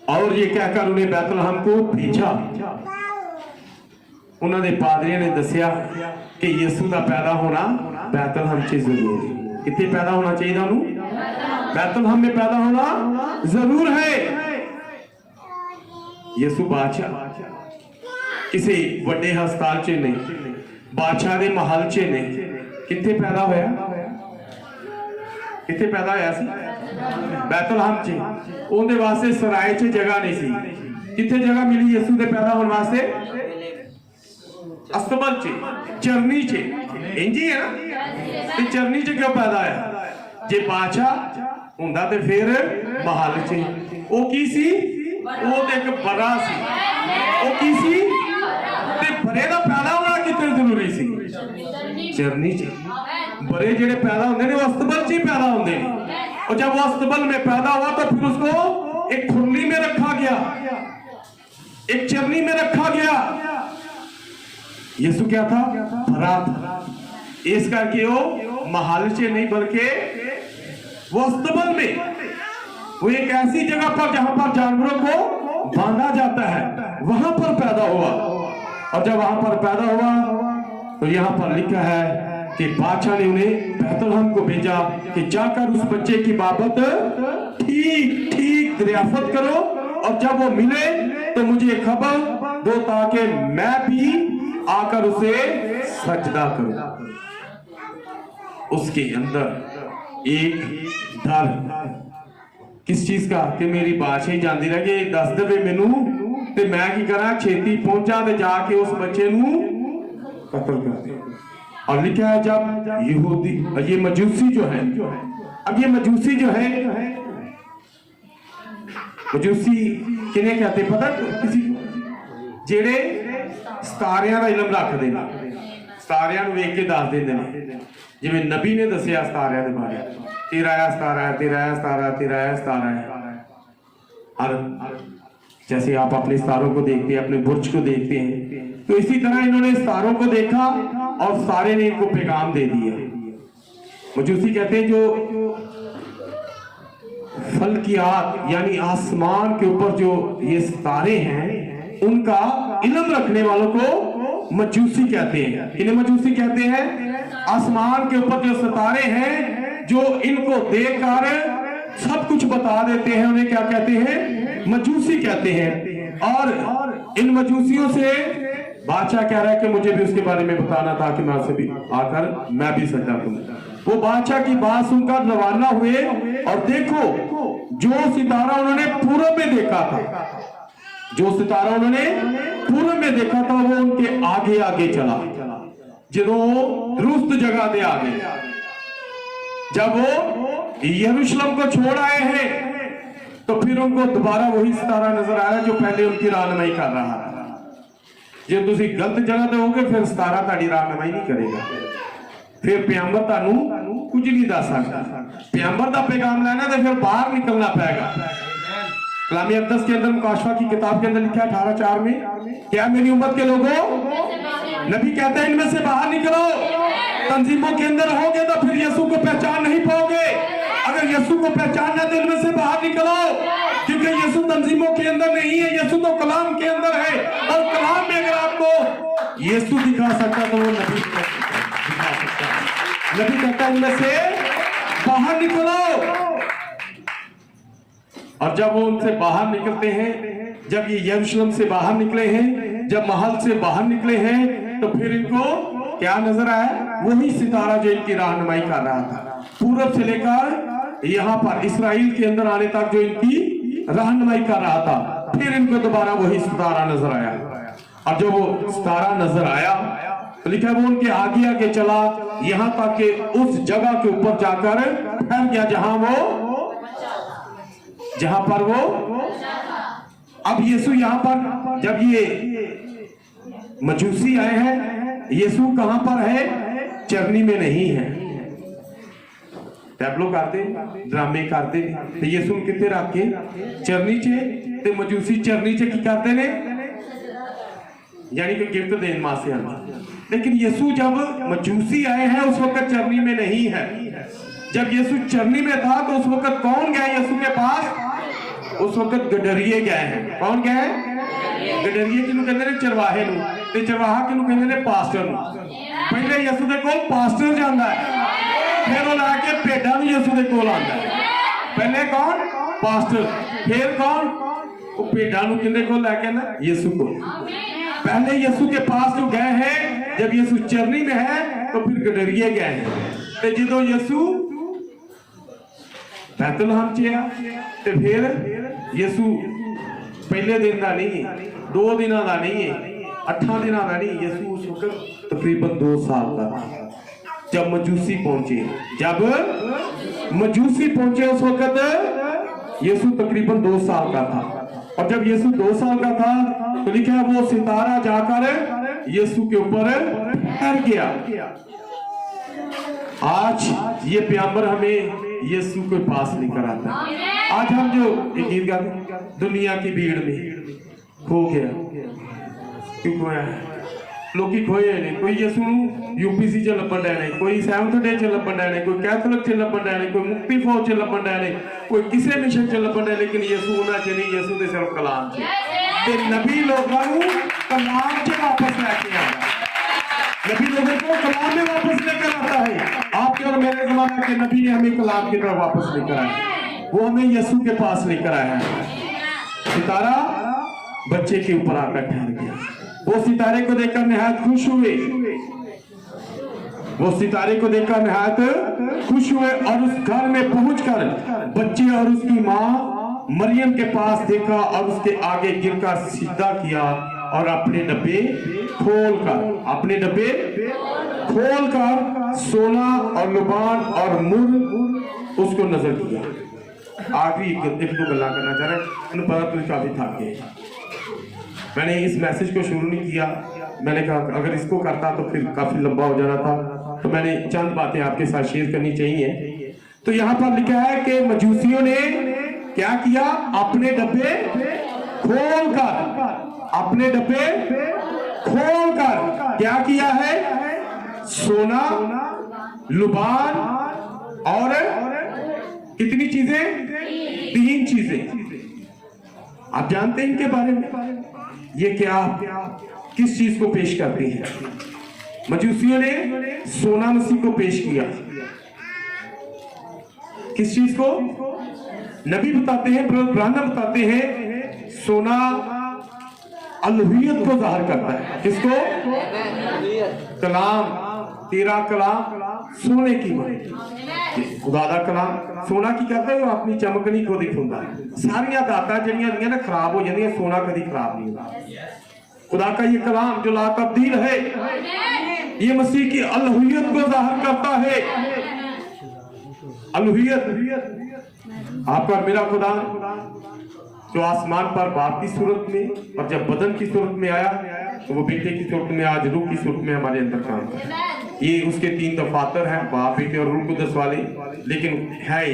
और ये कहकर उन्हें बैतलहम को भेजा। उन्होंने पादरियों ने दसिया कि यीशु का पैदा होना बैतलहम च जरूर है। कितने पैदा होना चाहिए? बैतलहम में पैदा होना जरूर है। यीशु बादशाह किसी बड़े हस्पताल च नहीं, बादशाह के महल च नहीं, कितने पैदा होया? कितने पैदा होया सी? बैतलहम च। उनके वास्ते सराय च जगह नहीं सी। कितने जगह मिली यीशु के पैदा होने वास्ते? अस्तबल च चरनी च इंज ही है ना, ते चरनी च क्यों पैदा है? जे बादशाह हुंदा ते फिर महल च। वो की सी? वो ते एक बड़ा सी। वो की सी? ते बड़े दा पैदा होना कितने जरूरी सी? चरनी च। बड़े जेड़े पैदा होंदे ने वो अस्तबल च ही पैदा होंदे ने, और जब वो अस्तबल में पैदा हुआ तो फिर उसको एक खुरली में रखा गया, एक चरनी में रखा गया। यीशु क्या था? भरा था। इस करके वो महल से नहीं बल्कि वो अस्तबल में, वो एक ऐसी जगह पर जहां पर जानवरों को बांधा जाता है, वहां पर पैदा हुआ। और जब वहां पर पैदा हुआ तो यहां पर लिखा है कि बादशाह ने उन्हें बैतलहम को भेजा कि जाकर उस बच्चे की बाबत ठीक ठीक दरियाफत करो, और जब वो मिले तो मुझे खबर दो ताकि मैं भी आकर उसे सजदा करूं। उसके अंदर एक डर, किस चीज का? कि मेरी बादशाही जाती रह गई, दस दे मैनू ते मैं की करा, छेती पहुंचा ते जाके उस बच्चे नू कत्ल कर दे। और लिखा है जब यहूदी, ये मजूसी जो है, अब ये मजूसी जो है, मजूसी किन्हें कहते पता? किसी जेड़े सितारियां का इलम रखते हैं, सितारियां वेख के दस देंगे ने, जिवें नबी ने दसिया सितारियां के बारे, तेरा है सितारा है, तेरा है सितारा, तेरा है सितारा है। और जैसे आप अपने सितारों को देखते हैं, अपने बुर्ज को देखते हैं, तो इसी तरह इन्होंने सितारों को देखा और सारे ने इनको पैगाम दे दिया। मजूसी कहते हैं जो फल्कियात यानी आसमान के ऊपर जो ये सितारे हैं, उनका इल्म रखने वालों को मजूसी कहते हैं। इन्हें मजूसी कहते हैं। आसमान के ऊपर जो सितारे हैं, जो इनको देखकर सब कुछ बता देते हैं, उन्हें क्या कहते हैं? मजूसी कहते हैं। और इन मजूसियों से बादशाह कह रहा है कि मुझे भी उसके बारे में बताना था कि मैं उसे भी आकर मैं भी सजदा करूं। वो बादशाह की बात सुनकर रवाना हुए, और देखो जो सितारा उन्होंने पूरब में देखा था, जो सितारा उन्होंने पूरब में देखा था, वो उनके आगे आगे चला। जो दुरुस्त जगह दे आगे, जब वो यरूशलेम को छोड़ आए हैं, तो फिर उनको दोबारा वही सितारा नजर आया जो पहले उनकी रहनुमाई कर रहा था। जे तुसी गलत जगह ते होगे, फिर सितारा ताड़ी रहनुमाई नहीं करेगा, फिर पैगंबर तानू कुछ नहीं दस सकता। पैगंबर का पैगाम लेना तो फिर बाहर निकलना पड़ेगा। कलामी अक़दस के अंदर मुकाशफा की किताब के अंदर लिखा है 18:4 में, क्या मेरी उम्मत के लोगों, नबी कहते हैं इनमें से बाहर निकलो। तंजीमों के अंदर रहोगे तो फिर यीशु को पहचान नहीं पाओगे। अगर यीशु को पहचानना तो इनमें से बाहर निकलो, क्योंकि यीशु तंजीमों के अंदर नहीं है, यीशु तो कलाम के अंदर है। और कलाम में अगर आपको यीशु दिखा सकता तो वो नबी दिखा सकता है। नबी कहता है इनमें से बाहर निकलो। और जब वो उनसे बाहर निकलते हैं, जब ये यरूशलेम से बाहर निकले हैं, जब महल से बाहर निकले हैं, तो फिर इनको क्या नजर आया? वही सितारा जो इनकी रहनुमाई कर रहा था, पूरब से लेकर यहाँ पर इसराइल के अंदर आने तक जो इनकी रहनुमाई कर रहा था। फिर इनको दोबारा वही सितारा नजर आया, और जब वो सितारा नजर आया तो लिखा वो उनके आगे आगे चला, यहाँ तक कि उस जगह के ऊपर जाकर फैल गया जहां पर वो। अब यीशु यहाँ पर, जब ये मजूसी आए हैं, यीशु कहां पर है? चरनी में नहीं है। टैबलो करते, ड्रामे करते, तो यीशु कितने रख के? चरनी चे। ते मजूसी चरनी चे की करते ने? यानी कि गिफ्ट देने मासे आना। लेकिन यीशु जब मजूसी आए हैं उस वक्त चरनी में नहीं है। जब यीशु चरनी में था तो उस वक्त कौन गया यीशु के पास? उस वक्त गडरिए गए हैं। कौन गए? गडरिए किन्हों कहते हैं? चरवाहे नूं। ते चरवाहा किन्हों कहते हैं? पास्टर नूं। पहले यीशु दे कोल पास्टर जांदा है, फिर वो लाके भेडां नूं यीशु दे कोल आंदा है। पहले कौन? पास्टर, फिर कौन? वो भेडां नूं किंदे कोल लेके आंदा? यीशु को। पहले यीशु के पास जो गए हैं, जब यीशु चरनी में है तो फिर गडरिए गए हैं। ते जदों यीशु बैतलहम च आ, ते फिर यीशु पहले दिन का नहीं है, 2 दिनों का नहीं है, 8 दिन नहीं, यीशु उस वक्त तकरीबन 2 साल का था जब मजूसी पहुंचे। जब मजूसी पहुंचे उस वक्त यीशु तकरीबन 2 साल का था। और जब यीशु 2 साल का था तो लिखा है वो सितारा जाकर यीशु के ऊपर ठहर गया। आज ये प्याम्बर हमें यीशु के पास लेकर आता है। आज हम जो एक गीत गाते, दुनिया की भीड़ में खो गया, क्यों खोया है? लोग खोए नहीं, कोई यीशु यूपीसी च लभन डैने, कोई सेवंथ डे च लभन डैने, कोई कैथोलिक च लभन डैने, कोई मुक्ति फौज च लभन डैने, कोई किसी मिशन च लभन डैने, लेकिन यीशु उन्हां च नहीं, यीशु दे सिर्फ कलाम च ते नबी लोगों को कलाम च वापस लेके आया। नबी लोगों को कलाम में वापस लेकर आता है। आपके और मेरे ज़माने के नबी ने हमें कलाम की तरफ वापस लेकर आया, वो हमें यीशु के पास लेकर आया है। सितारा बच्चे के ऊपर आकर ठहर गया। वो सितारे को देखकर निहायत खुश हुए, वो सितारे को देखकर निहायत खुश हुए और उस घर में पहुंचकर बच्चे और उसकी माँ मरियम के पास देखा और उसके आगे गिरकर सिजदा किया और अपने डब्बे खोलकर सोना और लुबान और मुर उसको नजर किया। आखिरी एक दो गल्ला करना चाह रहे, उन्हें पता तो काफी थक गए। मैंने इस मैसेज को शुरू नहीं किया, मैंने कहा अगर इसको करता तो फिर काफी लंबा हो जाना था, तो मैंने चंद बातें आपके साथ शेयर करनी चाहिए। तो यहाँ पर लिखा है कि मजूसियों ने क्या किया, अपने डब्बे खोलकर क्या किया है, सोना ये और कितनी चीजें, 3 चीजें। आप जानते हैं इनके बारे में, ये क्या किस चीज को पेश करती है? मजूसियों ने सोना मसीह को पेश किया। किस चीज को? नबी बताते हैं, ब्राह्मण बताते हैं, सोना अलूहियत को जाहिर करता है। किसको? कलाम, तेरा कलाम सोने की खुदा दा कलाम सोना की करता है, वो अपनी चमकनी को दिखाता है। सारिया दाता जड़ियां ना खराब हो जाती, सोना कभी खराब नहीं होता। खुदा का ये कलाम जो ला तब्दील है, ये मसीह की अलूहियत को जाहिर करता है। अलूहियत, आपका मेरा खुदा जो आसमान पर बाप की सूरत में और जब बदन की सूरत में आया, तो वो बेटे की सूरत में, आज रूह की सूरत में हमारे अंदर काम कर। ये उसके 3 दफातर हैं, बाप, बेटे और रूह कुदस वाले, लेकिन है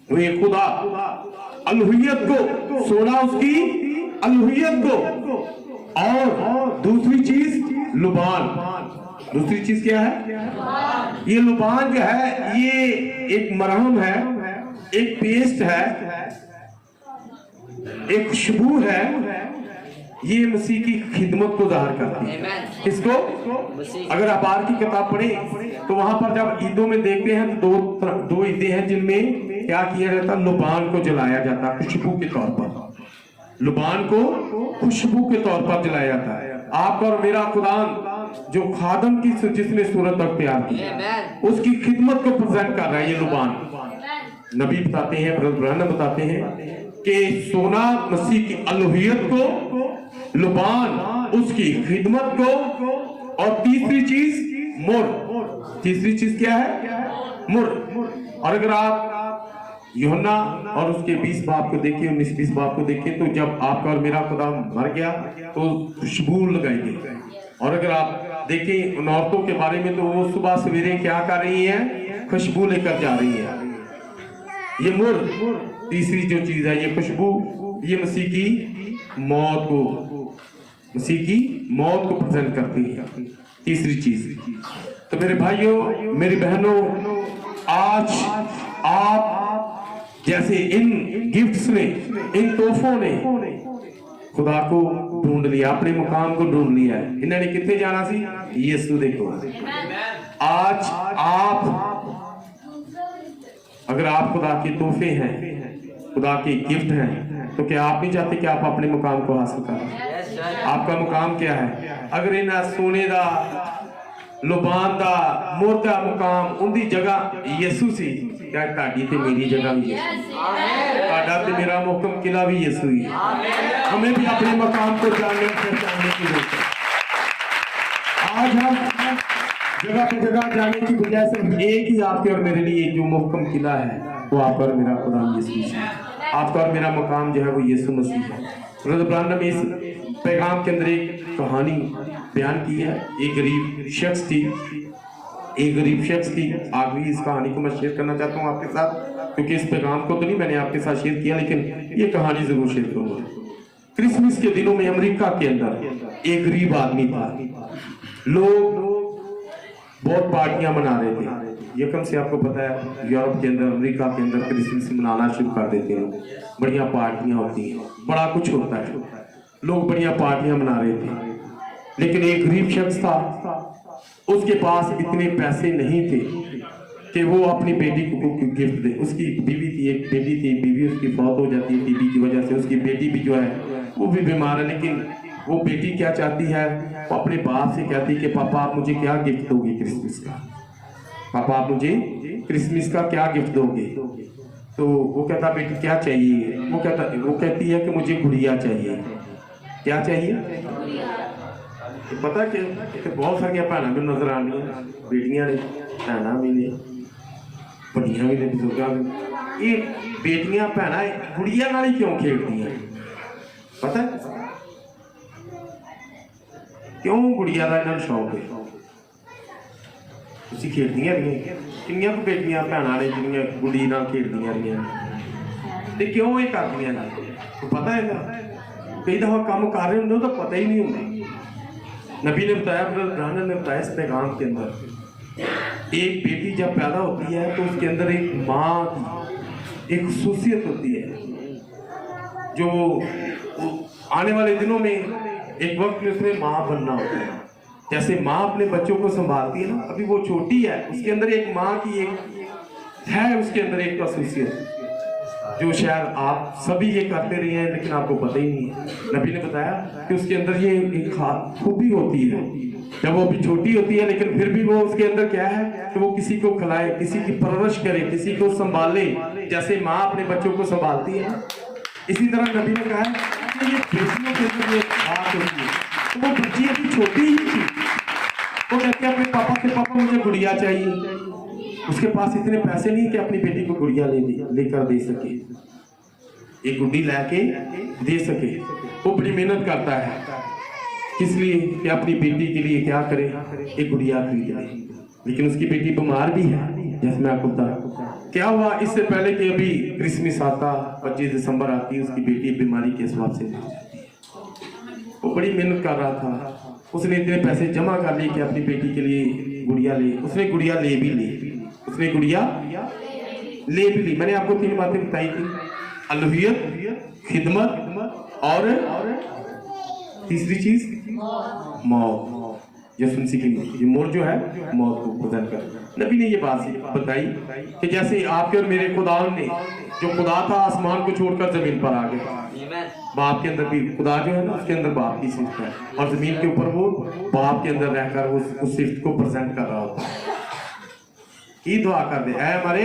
वो ये खुदा अलूहियत को, सोना उसकी अलूहियत को, और दूसरी चीज लुबान। दूसरी चीज क्या है? ये लुबान जो है, ये एक मरहम है, एक पेस्ट है, एक खुशबू है। ये मसीह की खिदमत को जाहिर करती है। इसको अगर आप बाहर की किताब पढ़े तो वहां पर जब ईदों में देखते हैं तो दो ईदें हैं जिनमें क्या किया जाता, लुबान को जलाया जाता खुशबू के तौर पर। लुबान को खुशबू के तौर पर जलाया जाता है। आपका और मेरा खुदा जो खादम की जिसने सूरत अख्तियार की, उसकी खिदमत को प्रेजेंट कर रहा है ये लुबान। नबी बताते हैं, ब्रह्मण बताते हैं कि सोना मसीह की अलूहियत को, लुबान उसकी खिदमत को, और तीसरी चीज मुर। तीसरी चीज क्या है? मुर। और अगर आप यूहन्ना और उसके 20 बाब को देखें, 19-20 बाब को देखें, तो जब आपका और मेरा खुदा मर गया तो खुशबू लगाई गई। और अगर आप देखें उन औरतों के बारे में, तो वो सुबह सवेरे क्या कर रही हैं? खुशबू लेकर जा रही है। ये मुर, तीसरी जो चीज है, ये खुशबू, ये मसीह की मौत को प्रेजेंट करती है। तीसरी चीज। तो मेरे भाइयों, मेरी बहनों, आज आप जैसे इन गिफ्ट्स ने, इन तोहफों ने खुदा को ढूंढ लिया, अपने मुकाम को ढूंढ लिया है। इन्होंने कितने जाना सी? यीशु देखो। आज आप अगर आप खुदा के तोहफे हैं, खुदा के गिफ्ट हैं, तो क्या आप नहीं चाहते कि आप अपने मुकाम को हासिल करें? आपका मुकाम क्या है? अगर इन्हें सोने का लुबान दा मुर्दा मुकाम उनकी जगह यीशु सी, क्या ताड़ी ते मेरी जगह भी यीशु, ताड़ा ते मेरा मुहकम किला भी यीशु ही। हमें भी अपने मकाम को जानने पहचानने की जरूरत है। आज हम जगह पे जगह जाने की बजाय सिर्फ एक ही आपके और मेरे लिए जो मुहकम किला है वो आपका और मेरा खुदा यीशु है। आपका और मेरा मकाम जो है वो यीशु मसीह है। ब्रदर ब्रानम इस पैगाम के अंदर एक कहानी बयान की है। एक गरीब शख्स थी, आज भी इस कहानी को मैं शेयर करना चाहता हूँ आपके साथ, क्योंकि इस पैगाम को तो नहीं मैंने आपके साथ शेयर किया, लेकिन ये कहानी जरूर शेयर करूंगा। क्रिसमस के दिनों में अमेरिका के अंदर एक गरीब आदमी था। लोग बहुत पार्टियां मना रहे थे। यकम से आपको पता है यूरोप के अंदर, अमेरिका के अंदर क्रिसमस मनाना शुरू कर देते हैं। बढ़िया पार्टियां होती हैं, बड़ा कुछ होता है, लोग बढ़िया पार्टियां मना रहे थे। लेकिन एक गरीब शख्स था, उसके पास इतने पैसे नहीं थे कि वो अपनी बेटी को गिफ्ट दे। उसकी बीवी थी, एक बेटी थी, बीवी उसकी फौत हो जाती है टीबी की वजह से। उसकी बेटी भी जो है वो भी बीमार है, लेकिन वो बेटी क्या चाहती है, वो अपने बाप से कहती है कि पापा आप मुझे क्या गिफ्ट दोगे क्रिसमस का, पापा आप मुझे क्रिसमस का क्या गिफ्ट दोगे। तो वो कहता बेटी क्या चाहिए, वो कहती है कि मुझे गुड़िया चाहिए। क्या चाहिए, तो पता कि बहुत सारिया भैन भी नजर आनी, बेटियां ने, भैन भी ने, बड़िया भी ने, बुजुर्ग भी। ये बेटियां भैन गुड़िया नाल ही क्यों खेलती, पता क्यों गुड़िया का इन्होंने शौक है। तुम खेलदियां रही किनिया बेटियां भैन ने जिन्नियां गुड़ी नाल खेलदियां रही, ते क्यों ये करदियां ने, पता है कई दफा काम कर रहे होंगे तो पता ही नहीं होता। नबी ने बताया, ब्रदर ने बताया इस पैगाम के अंदर, एक बेटी जब पैदा होती है तो उसके अंदर एक माँ की एक खसूसियत होती है, जो आने वाले दिनों में एक वक्त में उसने माँ बनना होता है। जैसे माँ अपने बच्चों को संभालती है ना, अभी वो छोटी है, उसके अंदर एक माँ की एक है, उसके अंदर एक खसूसियत जो शायद आप सभी ये करते रहे हैं लेकिन आपको पता ही नहीं है। नबी ने बताया कि उसके अंदर ये एक खास खूबी होती है, जब वो अभी छोटी होती है लेकिन फिर भी वो उसके अंदर क्या है कि वो किसी को खिलाए, किसी की परवरिश करे, किसी को संभाले, जैसे माँ अपने बच्चों को संभालती है। इसी तरह नबी ने कहा कि ये बेटियों के अंदर ये बात होती है। तो वो बच्ची अभी छोटी ही थी, वो कहती है अपने पापा से, पापा मुझे गुड़िया चाहिए। उसके पास इतने पैसे नहीं कि अपनी बेटी को गुड़िया लेकर दे सके, एक गुड्डी लाके दे सके। वो बड़ी मेहनत करता है, किस लिए कि अपनी बेटी के लिए क्या करे, एक गुड़िया खरीद ले। लेकिन उसकी बेटी बीमार भी है, जैसे मैं आपको बता क्या हुआ। इससे पहले कि अभी क्रिसमस आता, 25 दिसंबर आती, उसकी बेटी बीमारी के हिसाब से मर जाती है। वो बड़ी मेहनत कर रहा था, उसने इतने पैसे जमा कर लिए कि अपनी बेटी के लिए गुड़िया ले। उसने गुड़िया ले भी ली, उसने गुड़िया ले भी ली। मैंने आपको 3 बातें बताई थी, अलूहियत, खिदमत और तीसरी चीज मौत। यीशु मसीह के लिए मोर जो है मौत को बदल कर नबी ने ये बात बताई कि जैसे आपके और मेरे खुदा ने, जो खुदा था आसमान को छोड़कर जमीन पर आ गया। बाप के अंदर भी खुदा जो है ना, उसके अंदर बाप की सिफ्त है, और जमीन के ऊपर वो बाप के अंदर रहकर उस सिफ्त को प्रेजेंट कर रहा होता है। ये दुआ कर दे, ऐ हमारे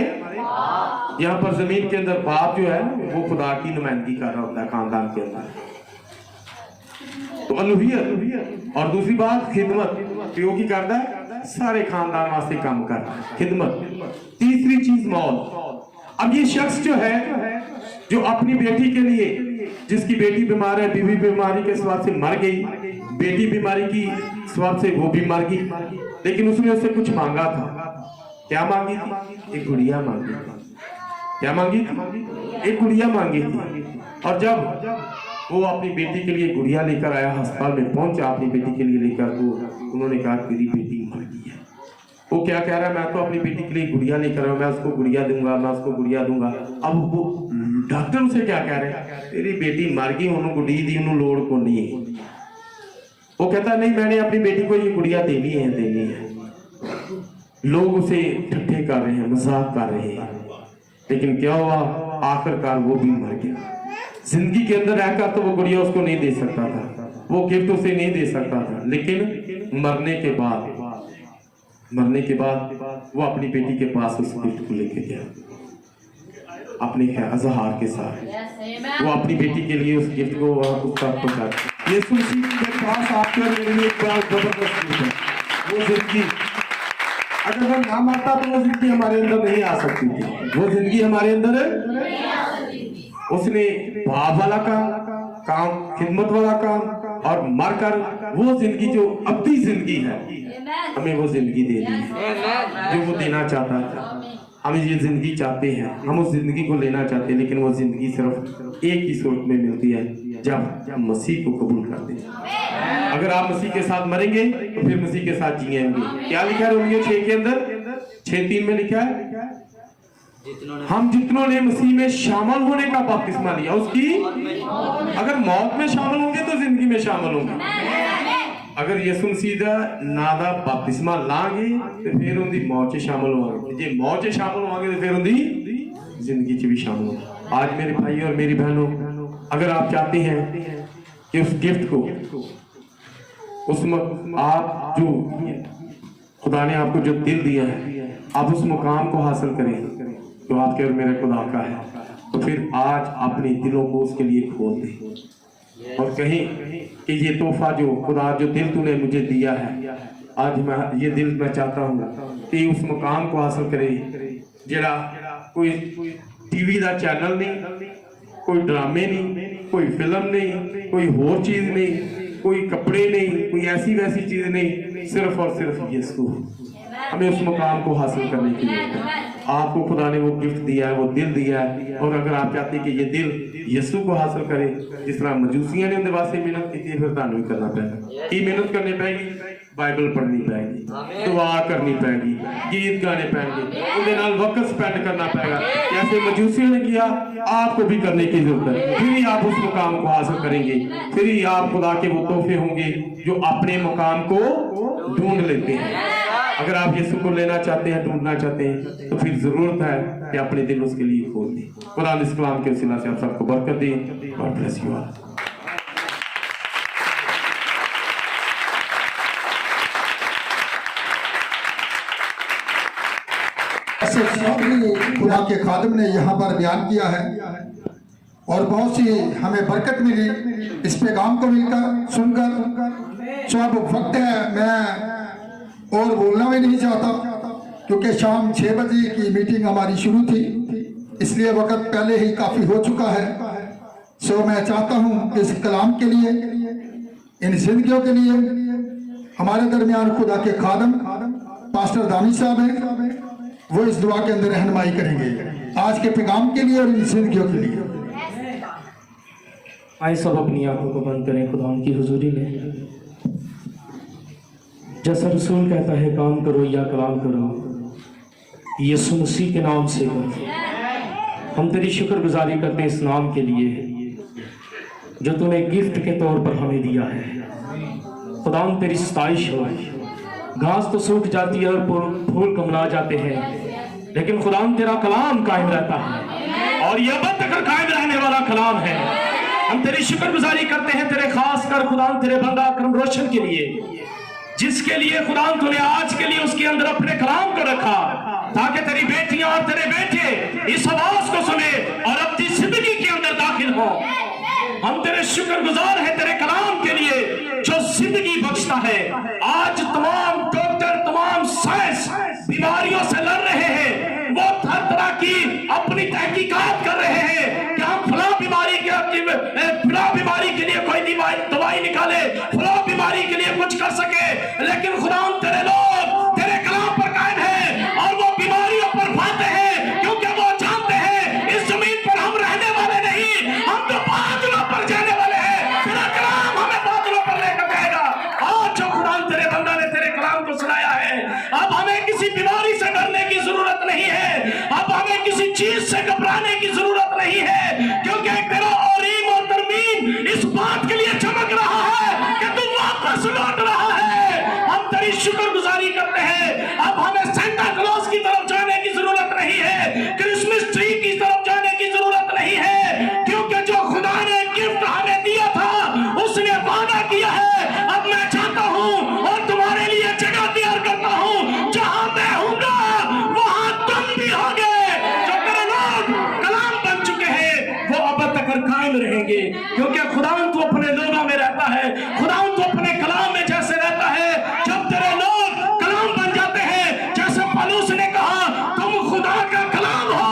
यहाँ पर जमीन के अंदर बाप जो है वो खुदा की नुमाइंदगी कर रहा होता है खानदान के अंदर। तो अलूहियत, और दूसरी बात खिदमत, जो की करता है सारे खानदान वास्ते काम करता है, खिदमत। तीसरी चीज मौत। अब ये शख्स जो है, जो अपनी बेटी के लिए, जिसकी बेटी बीमार है, बीवी बीमारी के स्वाब से मर गई, बेटी बीमारी की स्वाब से वो भी मर गई, लेकिन उसने उससे कुछ मांगा था। क्या मांगी थी? एक गुड़िया मांगी थी। क्या मांगी थी? एक गुड़िया मांगी थी। और जब वो अपनी बेटी के लिए गुड़िया लेकर आया, अस्पताल में पहुंचा अपनी बेटी के लिए लेकर, तो उन्होंने कहा तेरी बेटी मर गई है। वो क्या कह रहा है, मैं तो अपनी बेटी के लिए गुड़िया लेकर आया, मैं उसको गुड़िया दूंगा, मैं उसको गुड़िया दूंगा। अब वो डॉक्टर उसे क्या कह रहे हैं, तेरी बेटी मर गई, उन्होंने गुड़ी दी, उन्होंने लोड़ को नहीं है। वो कहता नहीं, मैंने अपनी बेटी को ये गुड़िया देनी है, देनी है। लोग उसे ठट्ठे कर रहे हैं, मजाक कर रहे हैं, लेकिन क्या हुआ, आखिरकार वो भी मर गया। जिंदगी के अंदर रहकर तो वो गुड़िया उसको नहीं दे सकता था, वो गिफ्ट उसे नहीं दे सकता था, लेकिन मरने के बाद मरने के बाद वो अपनी बेटी के पास उस गिफ्ट को लेके गया अपने अजहार के साथ। वो अपनी बेटी के लिए उस गिफ्ट को उसका पहुंचा। यीशु मसीह के पास आकर मेरे लिए एक बड़ा जबरदस्त गिफ्ट है। वो जिंदगी अगर वो ना मरता तो वो जिंदगी हमारे अंदर नहीं आ सकती थी। वो जिंदगी हमारे अंदर उसने भाव वाला काम, खिदमत वाला काम, और मरकर वो जिंदगी जो अब्दी जिंदगी है हमें वो जिंदगी दे दी जो वो देना चाहता था। हम ये जिंदगी चाहते हैं, हम उस जिंदगी को लेना चाहते हैं, लेकिन वो जिंदगी सिर्फ एक ही सूरत में मिलती है जब मसीह को कबूल करते हैं। अगर आप मसीह के साथ मरेंगे तो फिर मसीह के साथ जिएंगे। क्या लिखा है रोमियो 6 के अंदर 6:3 में लिखा है, हम जितनों ने मसीह में शामिल होने का बपतिस्मा लिया उसकी, अगर मौत में शामिल होंगे तो जिंदगी में शामिल होंगे। अगर यीशु मसीह दा ना दा बपतिस्मा लांगे तो फिर उनकी मौत च शामिल होंगे, जे मौत च शामिल होंगे तो फिर उनकी जिंदगी च भी शामिल होंगे। आज मेरे भाई और मेरी बहनों, अगर आप चाहते हैं कि उस गिफ्ट को आप जो खुदा ने आपको जो दिल दिया है आप उस मुकाम को हासिल करें तो आपके और मेरे खुदा का है, तो फिर आज अपने दिलों को उसके लिए खोल दें और कहें कि ये तोहफा जो खुदा जो दिल तूने मुझे दिया है, आज मैं ये दिल मैं चाहता हूँ कि उस मुकाम को हासिल करे जरा कोई टीवी का चैनल नहीं, कोई ड्रामे नहीं, कोई फिल्म नहीं, कोई होर चीज नहीं, कोई कपड़े नहीं, कोई ऐसी वैसी चीज नहीं, सिर्फ और सिर्फ यीशु। हमें उस मुकाम को हासिल करने के लिए आपको खुदा ने वो गिफ्ट दिया है, वो दिल दिया है। और अगर आप चाहते हैं कि ये दिल यीशु को हासिल करे जिस तरह मजूसियों ने उनके वास्ते मेहनत की थी, फिर तानू भी करना पड़ेगा। की मेहनत करनी पड़ेगी, बाइबल पढ़नी पड़ेगी, दुआ करनी पड़ेगी, गीत गाने पड़ेंगे, उनके नाल वक्त स्पेंड करना पड़ेगा जैसे मजूसियों ने किया, आपको भी करने की जरूरत है। फिर ही आप उस मुकाम को हासिल करेंगे, फिर ही आप खुदा के वो तोहफे होंगे जो अपने मुकाम को ढूंढ लेते हैं। अगर आप यीशु को लेना चाहते हैं, ढूंढना चाहते हैं, तो फिर जरूरत है कि अपने दिल उसके लिए खोल दें। कुरान इस कलाम के वसीला से आप सबको बरकत दें। God bless you all. खुदा के खादिम ने यहाँ पर बयान किया है और बहुत सी हमें बरकत मिली इस पैगाम को मिलकर सुनकर। तो अब वक्त है, मैं और बोलना भी नहीं चाहता क्योंकि शाम 6 बजे की मीटिंग हमारी शुरू थी, इसलिए वक्त पहले ही काफ़ी हो चुका है। सो मैं चाहता हूँ कि इस कलाम के लिए, इन जिंदगियों के लिए हमारे दरमियान खुदा के खादिम पास्टर दानी साहब हैं, वो इस दुआ के अंदर रहनुमाई करेंगे आज के पैगाम के लिए और इन जिंदगियों के लिए। आए सब अपनी आंखों को बंद करें खुदा की हुजूरी में। जैसा रसूल कहता है काम करो या कलाम करो यीशु मसीह के नाम से करो। हम तेरी शुक्रगुजारी करते हैं इस नाम के लिए जो तूने गिफ्ट के तौर पर हमें दिया है। खुदा तेरी सताइश हो। घास तो सूख जाती है और फूल कमला जाते हैं, लेकिन खुदा तेरा कलाम कायम रहता है और यह अब तक कायम रहने वाला कलाम है। हम तेरी शुक्रगुजारी करते हैं तेरे खास कर खुदा तेरे बंदा अकरम रोशन के लिए, जिसके लिए खुदा तूने आज के लिए उसके अंदर अपने कलाम को रखा ताकि तेरी बेटियां और तेरे बेटे इस आवाज को सुने और अपनी जिंदगी के अंदर दाखिल हो। हम तेरे शुक्रगुजार हैं तेरे कलाम के लिए जो जिंदगी बख्शता है। आज तमाम डॉक्टर, तमाम साइंस बीमारियों से लड़ रहे हैं, वो हर तरह की अपनी तहकीकात कर रहे हैं कि हम फला बीमारी के लिए कोई दवाई निकाले, फला बीमारी के लिए कुछ कर सके, लेकिन खुदा तेरे लोग तेरे कलाम पर कायम है और वो बीमारियों पर भाते हैं क्योंकि वो जानते हैं इस जमीन पर हम रहने वाले नहीं, हम तो बादलों पर जाने वाले हैं। तेरा कलाम हमें बादलों पर लेकर जाएगा। आज जो खुदा तेरे बंदा ने तेरे कलाम को सुनाया है, अब हमें किसी बीमारी से डरने की जरूरत नहीं है, अब हमें किसी चीज से घबराने की जरूरत नहीं है, क्योंकि तेरा औरीम और तरमीम इस बात के लिए चमक रहा है कि तू वापस लौट रहा है। हम तेरी शुक्रगुजारी करते हैं। अब हमें सेंटा क्लॉज की तरफ जाने की जरूरत नहीं है, क्रिसमस ट्री की तरफ जाने की जरूरत नहीं है, क्योंकि जो खुदा ने गिफ्ट हमें दिया था उसने वादा किया है। अब मैं चाहता हूं और तुम्हारे लिए जगह तैयार करता हूं क्योंकि खुदावंद तो अपने लोगों में रहता है, खुदावंद तो अपने कलाम में जैसे रहता है। जब तेरे लोग कलाम बन जाते हैं, जैसे पौलुस ने कहा, तुम खुदा का कलाम हो,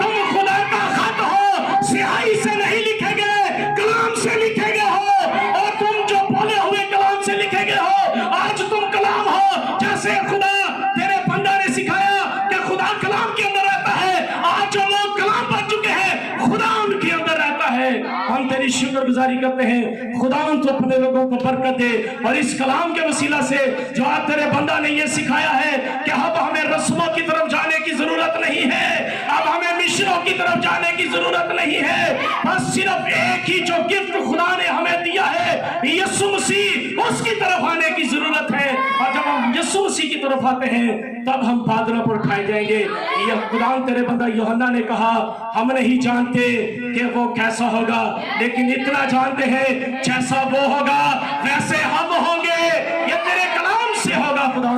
तुम खुदा का खत हो, स्याही से नहीं लिखे गए, कलाम से लिखे गए हो, और तुम जो बोले हुए कलाम से लिखे गए हो। आज तुम कलाम हो, जैसे खुदा तेरे बंदा ने सिखाया कि खुदा कलाम के अंदर रहता है। आज जो लोग कलाम बन चुके हैं, खुदा उनके अंदर रहता है। हम तेरी शुक्रगुजारी करते हैं, खुदा तो अपने लोगों को बरकत दे। और इस कलाम के वसीला से जो आज तेरे बंदा ने ये सिखाया है कि अब हमें रस्मों की तरफ जाने की जरूरत नहीं है, अब हमें मिशनों की तरफ जाने की जरूरत नहीं है। बस सिर्फ एक ही जो गिफ्ट खुदा ने हमें दिया है, यीशु मसीह, उसकी तरफ आने की जरूरत है। और जब हम यीशु मसीह की तरफ आते हैं, तब हम बादलों पर उठाए जाएंगे। यह खुदा तेरे बंदा यूहन्ना ने कहा, हम नहीं जानते कि वो कैसा होगा, लेकिन इतना जानते हैं, जैसा वो होगा वैसे हम होंगे। ये तेरे कलाम से होगा। खुदा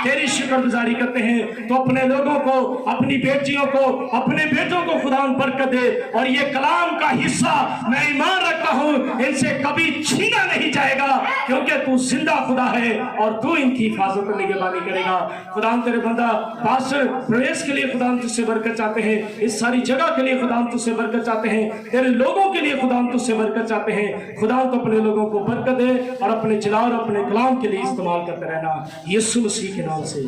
तेरी शुक्रगुजारी करते हैं, तो अपने लोगों को, अपनी बेटियों को, अपने बेटों को खुदा बरकत दे। और ये कलाम का हिस्सा मैं ईमान रखता हूं, इनसे कभी छीना नहीं जाएगा, क्योंकि तू जिंदा खुदा है और तू इनकी हिफाजत और निगहबानी करेगा। खुदा तेरे बंदा पास्टर प्रवेश के लिए खुदा तुझसे बरकत चाहते हैं, इस सारी जगह के लिए खुदा तुझसे बरकत चाहते हैं, तेरे लोगों के लिए खुदा तुझसे बरकत चाहते हैं। खुदा तो अपने लोगों को बरकत दे और अपने जलाल और अपने कलाम के लिए इस्तेमाल करते रहना, यीशु मसीह के नाम से।